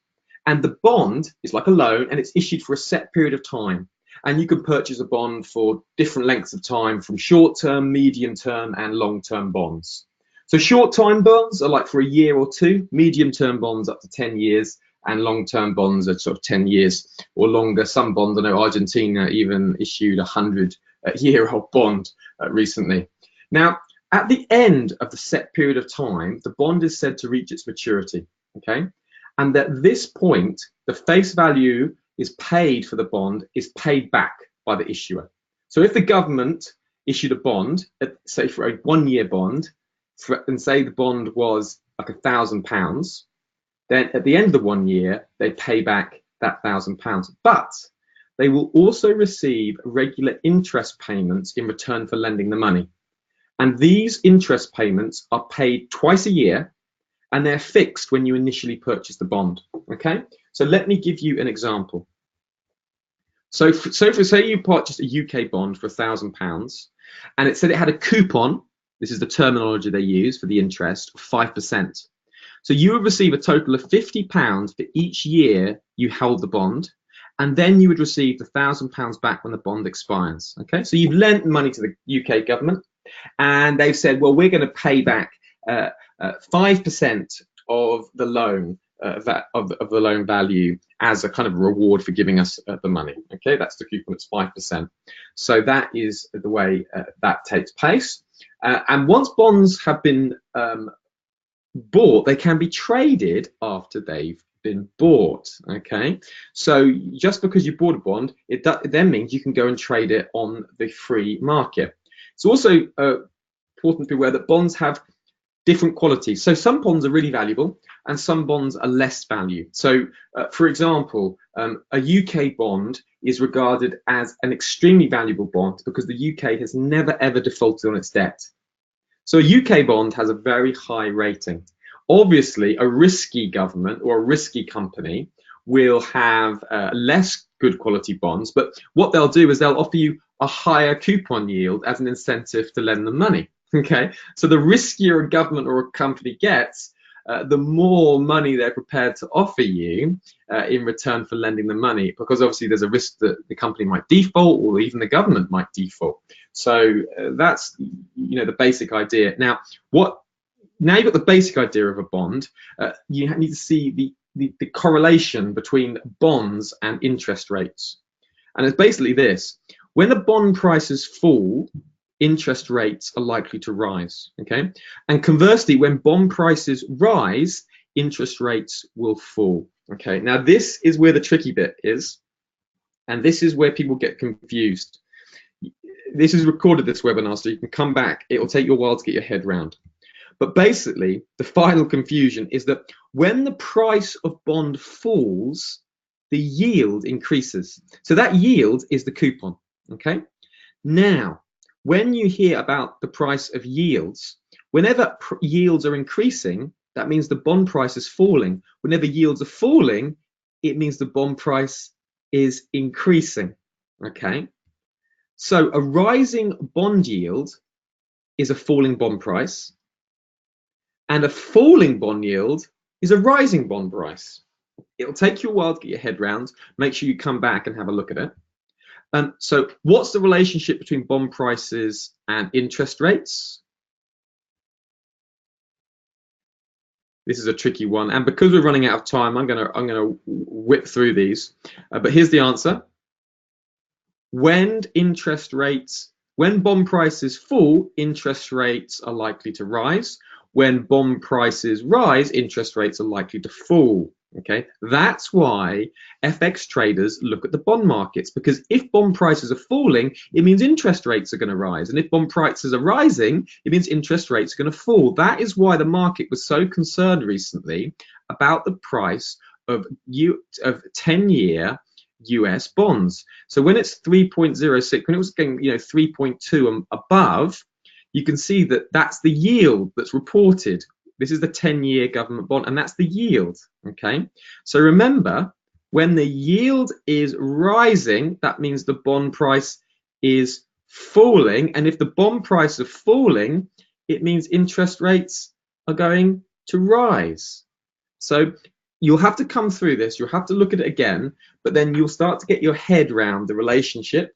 and the bond is like a loan, and it's issued for a set period of time. And you can purchase a bond for different lengths of time, from short-term, medium-term, and long-term bonds. So short-term bonds are like for a year or two, medium-term bonds up to 10 years, and long-term bonds are sort of 10 years or longer. Some bonds, I know Argentina even issued a 100-year-old bond recently. Now, at the end of the set period of time, the bond is said to reach its maturity, okay? And at this point, the face value is paid for the bond is paid back by the issuer. So if the government issued a bond, say for a 1-year bond, and say the bond was like £1,000, then at the end of the 1 year, they pay back that £1,000. But they will also receive regular interest payments in return for lending the money. And these interest payments are paid twice a year, and they're fixed when you initially purchase the bond, okay? So let me give you an example. So say you purchased a UK bond for £1,000, and it said it had a coupon, this is the terminology they use for the interest, of 5%. So you would receive a total of £50 for each year you held the bond, and then you would receive the £1,000 back when the bond expires. Okay, so you've lent money to the UK government, and they've said, well, we're going to pay back 5% of the loan, of the loan value, as a kind of reward for giving us the money. Okay, that's the coupon. It's 5%. So that is the way that takes place. And once bonds have been bought, they can be traded after they've been bought. Okay, so just because you bought a bond, it then means you can go and trade it on the free market. It's also important to be aware that bonds have different qualities. So some bonds are really valuable and some bonds are less valued. So for example, a UK bond is regarded as an extremely valuable bond because the UK has never ever defaulted on its debt. So a UK bond has a very high rating. Obviously, a risky government or a risky company will have less good quality bonds, but what they'll do is they'll offer you a higher coupon yield as an incentive to lend them money. Okay, so the riskier a government or a company gets, the more money they're prepared to offer you in return for lending them money, because obviously there's a risk that the company might default or even the government might default. So that's the basic idea. Now you've got the basic idea of a bond. You need to see the correlation between bonds and interest rates, and it's basically this: when the bond prices fall, interest rates are likely to rise. Okay, and conversely, when bond prices rise, interest rates will fall. Okay, now this is where the tricky bit is, and this is where people get confused. This is recorded, this webinar, so you can come back. It will take you a while to get your head round. But basically, the final confusion is that when the price of bond falls, the yield increases. So that yield is the coupon. Okay, now when you hear about the price of yields, whenever yields are increasing, that means the bond price is falling. Whenever yields are falling, it means the bond price is increasing. Okay, so a rising bond yield is a falling bond price, and a falling bond yield is a rising bond price. It'll take you a while to get your head round. Make sure you come back and have a look at it. So what's the relationship between bond prices and interest rates? This is a tricky one, and because we're running out of time, I'm gonna whip through these. But here's the answer: when bond prices fall, interest rates are likely to rise. When bond prices rise, interest rates are likely to fall. Okay, that's why FX traders look at the bond markets, because if bond prices are falling, it means interest rates are going to rise, and if bond prices are rising, it means interest rates are going to fall. That is why the market was so concerned recently about the price of 10-year US bonds. So when it's 3.06, when it was getting 3.2 and above, you can see that that's the yield that's reported. This is the 10-year government bond, and that's the yield. Okay, so remember, when the yield is rising, that means the bond price is falling, and if the bond price is falling, it means interest rates are going to rise. So you'll have to come through this, you'll have to look at it again, but then you'll start to get your head around the relationship.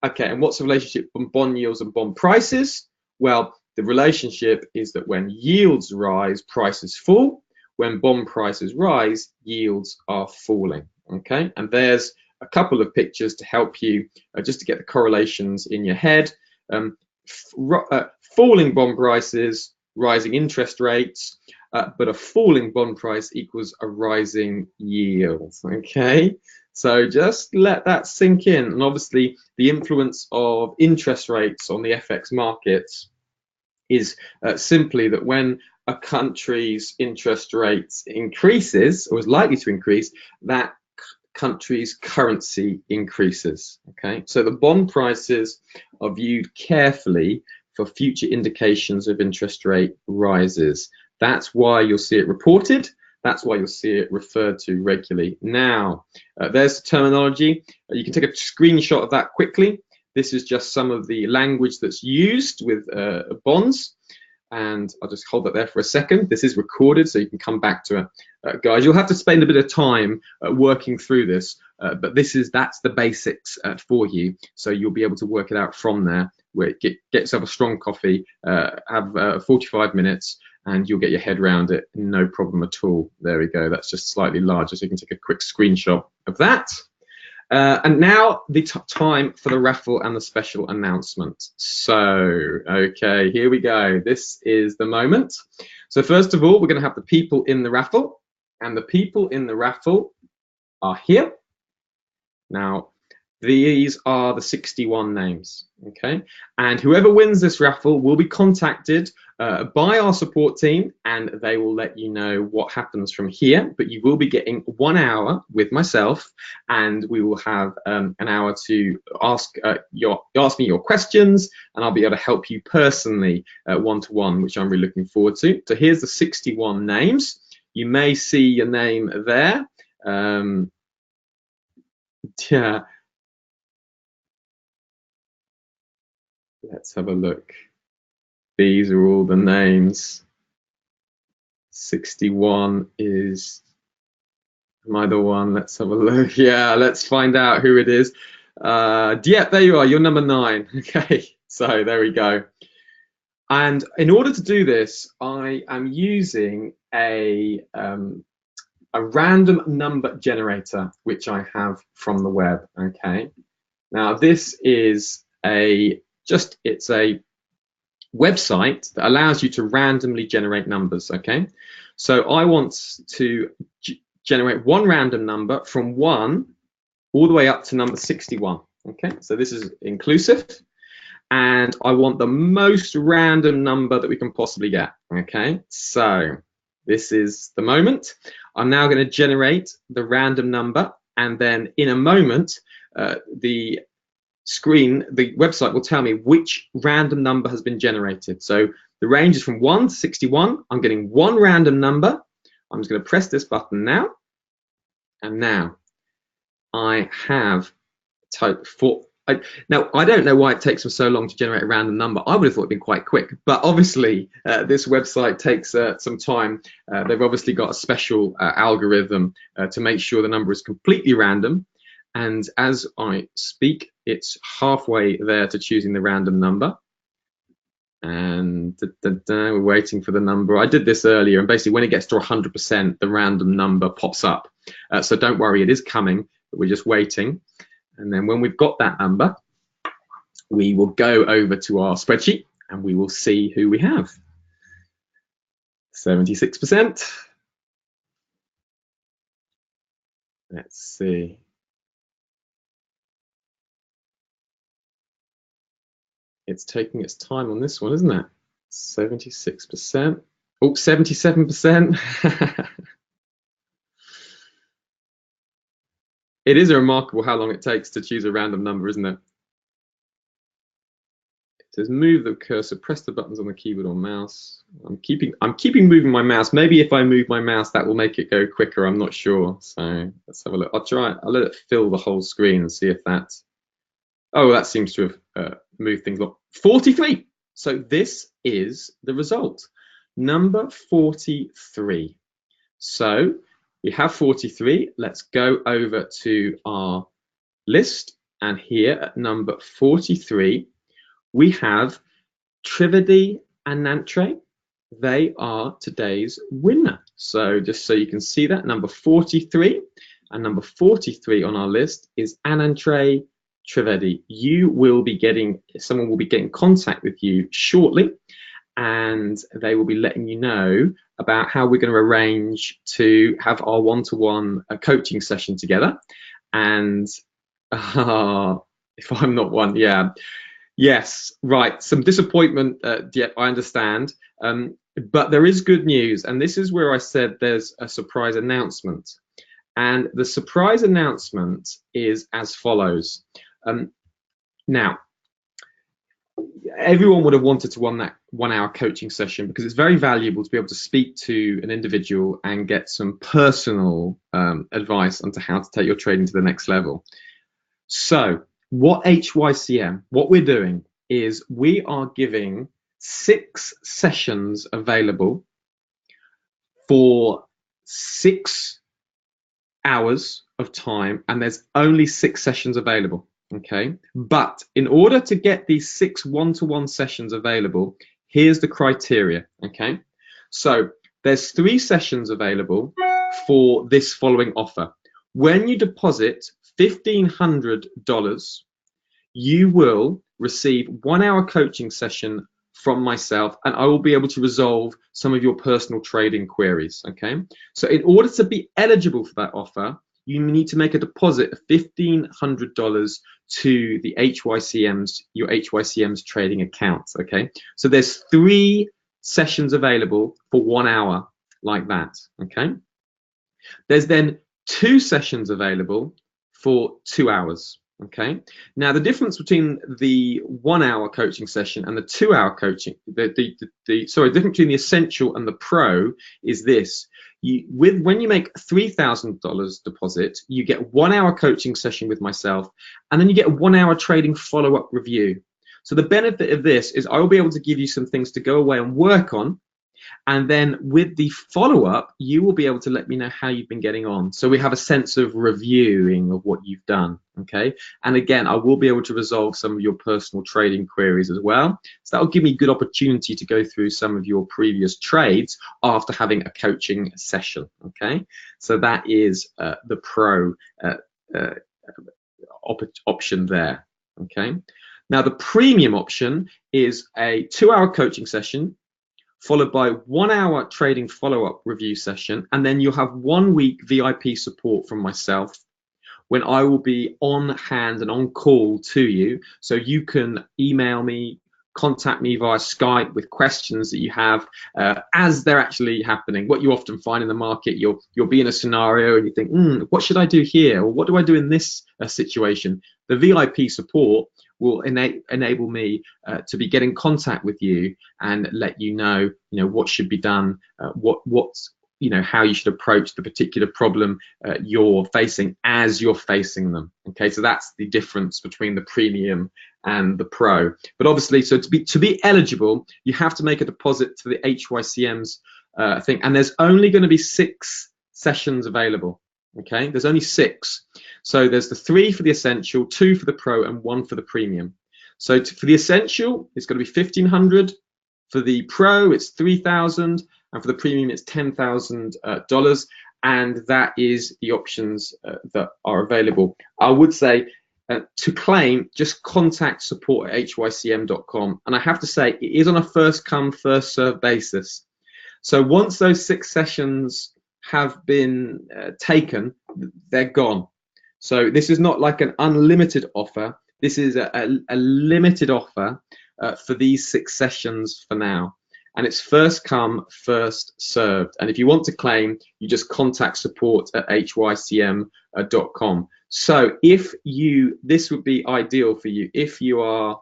Okay, and what's the relationship from bond yields and bond prices? Well, the relationship is that when yields rise, prices fall. When bond prices rise, yields are falling. Okay, and there's a couple of pictures to help you just to get the correlations in your head. Falling bond prices, rising interest rates, but a falling bond price equals a rising yield. Okay, so just let that sink in. And obviously, the influence of interest rates on the FX markets is simply that when a country's interest rates increases, or is likely to increase, that country's currency increases. Okay, so the bond prices are viewed carefully for future indications of interest rate rises. That's why you'll see it reported. That's why you'll see it referred to regularly. Now, there's the terminology. You can take a screenshot of that quickly. This is just some of the language that's used with bonds. and I'll just hold that there for a second. This is recorded, so you can come back to it. Guys, you'll have to spend a bit of time working through this, but that's the basics for you, so you'll be able to work it out from there. Where get yourself a strong coffee, have 45 minutes, and you'll get your head around it, no problem at all. There we go. That's just slightly larger, so you can take a quick screenshot of that. And now the time for the raffle and the special announcement. So, okay, here we go. This is the moment. So first of all, we're going to have the people in the raffle, and the people in the raffle are here. Now, these are the 61 names, okay? And whoever wins this raffle will be contacted by our support team, and they will let you know what happens from here. But you will be getting 1 hour with myself, and we will have an hour to ask me your questions, and I'll be able to help you personally one-to-one, which I'm really looking forward to. So here's the 61 names. You may see your name there. Yeah. Let's have a look. These are all the names. 61 is, am I the one? Let's have a look. Yeah, let's find out who it is. Yeah, there you are. You're number 9. Okay, so there we go. And in order to do this, I am using a random number generator, which I have from the web. Okay. Now this is it's a website that allows you to randomly generate numbers. Okay, so I want to generate one random number from 1 all the way up to number 61. Okay, so this is inclusive, and I want the most random number that we can possibly get. Okay, so this is the moment. I'm now going to generate the random number, and then in a moment the website will tell me which random number has been generated. So the range is from 1 to 61. I'm getting one random number. I'm just going to press this button now, and now I have typed 4. Now I don't know why it takes them so long to generate a random number. I would have thought it'd been quite quick, but obviously this website takes some time. They've obviously got a special algorithm to make sure the number is completely random. And as I speak, it's halfway there to choosing the random number. And we're waiting for the number. I did this earlier, and basically when it gets to 100%, the random number pops up. So don't worry, it is coming, but we're just waiting. And then when we've got that number, we will go over to our spreadsheet and we will see who we have. 76%. Let's see. It's taking its time on this one, isn't it? 76%. Oh, 77%. It is remarkable how long it takes to choose a random number, isn't it? It says move the cursor, press the buttons on the keyboard or mouse. I'm keeping moving my mouse. Maybe if I move my mouse, that will make it go quicker. I'm not sure. So let's have a look. I'll let it fill the whole screen and see if that. Oh, that seems to have moved things along. 43. So this is the result. Number 43. So we have 43. Let's go over to our list, and here at number 43 we have Trivedi and Nantre. They are today's winner. So just so you can see that, number 43, and number 43 on our list is Anantre Trivedi. Someone will be getting in contact with you shortly, and they will be letting you know about how we're going to arrange to have our one-to-one coaching session together. And if I'm not one, yeah, yes, right, some disappointment. Yeah, I understand, but there is good news, and this is where I said there's a surprise announcement. And the surprise announcement is as follows. Now, everyone would have wanted to run that 1 hour coaching session because it's very valuable to be able to speak to an individual and get some personal advice on how to take your trading to the next level. So what HYCM, what we're doing is we are giving 6 sessions available for 6 hours of time, and there's only 6 sessions available. Okay, but in order to get these 6 one-to-one sessions available, here's the criteria. Okay, so there's 3 sessions available for this following offer. When you deposit $1,500, you will receive 1 hour coaching session from myself, and I will be able to resolve some of your personal trading queries. Okay, so in order to be eligible for that offer, you need to make a deposit of $1,500 to the HYCM's, your HYCM's trading account. Okay, so there's 3 sessions available for 1 hour like that. Okay, there's then 2 sessions available for 2 hours. Okay, now the difference between the 1 hour coaching session and the 2 hour coaching, the difference between the essential and the pro is this. When you make $3,000 deposit, you get 1 hour coaching session with myself, and then you get a 1 hour trading follow-up review. So the benefit of this is I will be able to give you some things to go away and work on, and then with the follow-up, you will be able to let me know how you've been getting on. So we have a sense of reviewing of what you've done. Okay, and again, I will be able to resolve some of your personal trading queries as well. So that will give me good opportunity to go through some of your previous trades after having a coaching session. Okay, so that is the pro option there. Okay, now the premium option is a 2 hour coaching session followed by 1 hour trading follow-up review session, and then you'll have 1 week VIP support from myself when I will be on hand and on call to you, so you can email me, contact me via Skype with questions that you have as they're actually happening. What you often find in the market, you'll be in a scenario and you think, what should I do here, or what do I do in this situation? The VIP support will enable me to be get in contact with you and let you know, what should be done, how you should approach the particular problem you're facing as you're facing them. Okay, so that's the difference between the premium and the pro. But obviously, so to be eligible, you have to make a deposit to the HYCM's thing, and there's only going to be 6 sessions available. Okay, there's only 6. So there's the 3 for the essential, 2 for the pro, and 1 for the premium. So for the essential, it's going to be $1,500. For the pro, it's $3,000, and for the premium, it's $10,000. And that is the options that are available. I would say to claim, just contact support@hycm.com. And I have to say, it is on a first come, first served basis. So once those 6 sessions have been taken, they're gone. So this is not like an unlimited offer. This is a limited offer for these 6 sessions for now. And it's first come, first served. And if you want to claim, you just contact support@hycm.com. So this would be ideal for you if you are,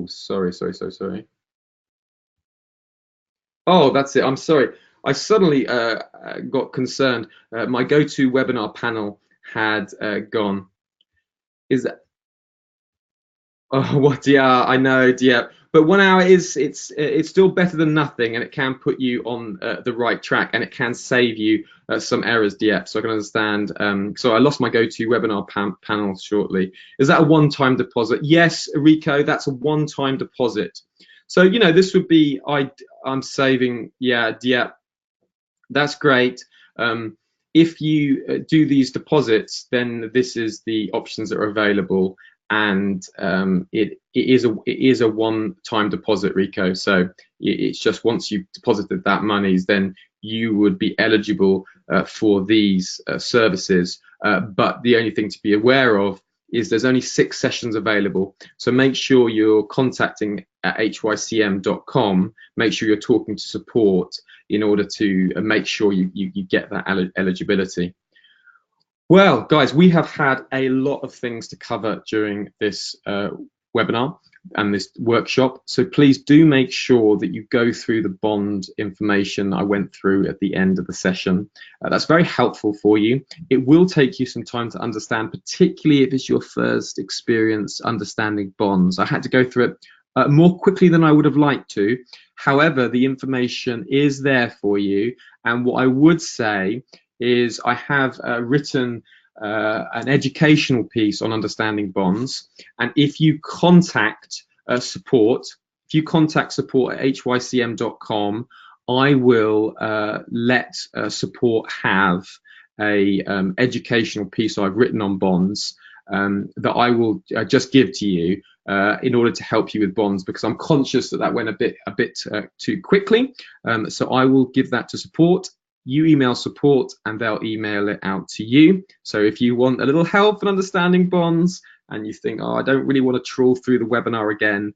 sorry. Oh, that's it. I'm sorry. I suddenly got concerned. My GoToWebinar panel had gone. Is that? Oh, what? Yeah, I know. Yeah, but 1 hour it's still better than nothing, and it can put you on the right track, and it can save you some errors. Yeah, so I can understand. So I lost my GoToWebinar panel shortly. Is that a one-time deposit? Yes, Rico, that's a one-time deposit. So this would be I'm saving. Yeah, that's great. If you do these deposits, then this is the options that are available, and it is a one-time deposit, Rico. So it's just once you've deposited that monies, then you would be eligible for these services. But the only thing to be aware of is there's only 6 sessions available. So make sure you're contacting at hycm.com. Make sure you're talking to support in order to make sure you get that eligibility. Well, guys, we have had a lot of things to cover during this webinar. and this workshop. So please do make sure that you go through the bond information I went through at the end of the session. That's very helpful for you. It will take you some time to understand, particularly if it's your first experience understanding bonds. I had to go through it more quickly than I would have liked to. However, the information is there for you. And what I would say is I have written an educational piece on understanding bonds. And if you contact support at hycm.com, I will let support have a educational piece I've written on bonds that I will just give to you in order to help you with bonds, because I'm conscious that that went a bit too quickly. So I will give that to support. You email support and they'll email it out to you. So if you want a little help in understanding bonds and you think, oh, I don't really want to trawl through the webinar again,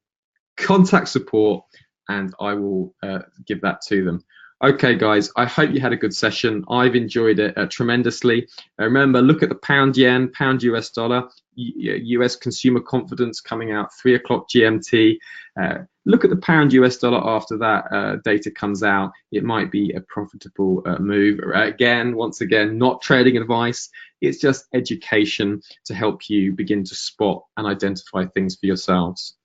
contact support and I will give that to them. Okay, guys, I hope you had a good session. I've enjoyed it tremendously. Remember, look at the pound yen, pound US dollar, US consumer confidence coming out 3 o'clock GMT. Look at the pound US dollar after that data comes out. It might be a profitable move. Once again, not trading advice. It's just education to help you begin to spot and identify things for yourselves.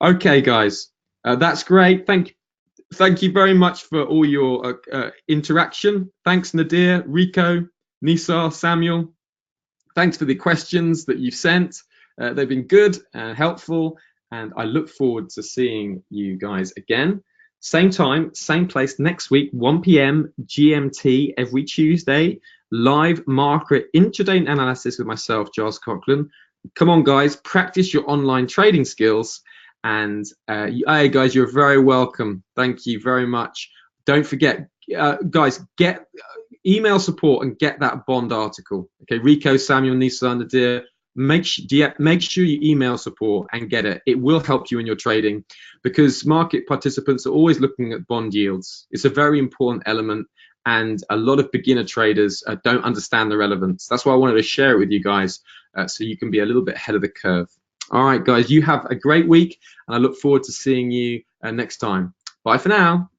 Okay, guys, that's great. Thank you very much for all your interaction. Thanks, Nadir, Rico, Nisar, Samuel. Thanks for the questions that you've sent. They've been good and helpful, and I look forward to seeing you guys again. Same time, same place next week, 1 p.m. GMT every Tuesday. Live market intraday analysis with myself, Giles Coughlin. Come on, guys, practice your online trading skills. And hey, guys, you're very welcome. Thank you very much. Don't forget, guys, get email support and get that bond article. Okay, Rico, Samuel, Nissan, Nadir, make sure you email support and get it. It will help you in your trading, because market participants are always looking at bond yields. It's a very important element, and a lot of beginner traders don't understand the relevance. That's why I wanted to share it with you guys, so you can be a little bit ahead of the curve. All right, guys, you have a great week, and I look forward to seeing you next time. Bye for now.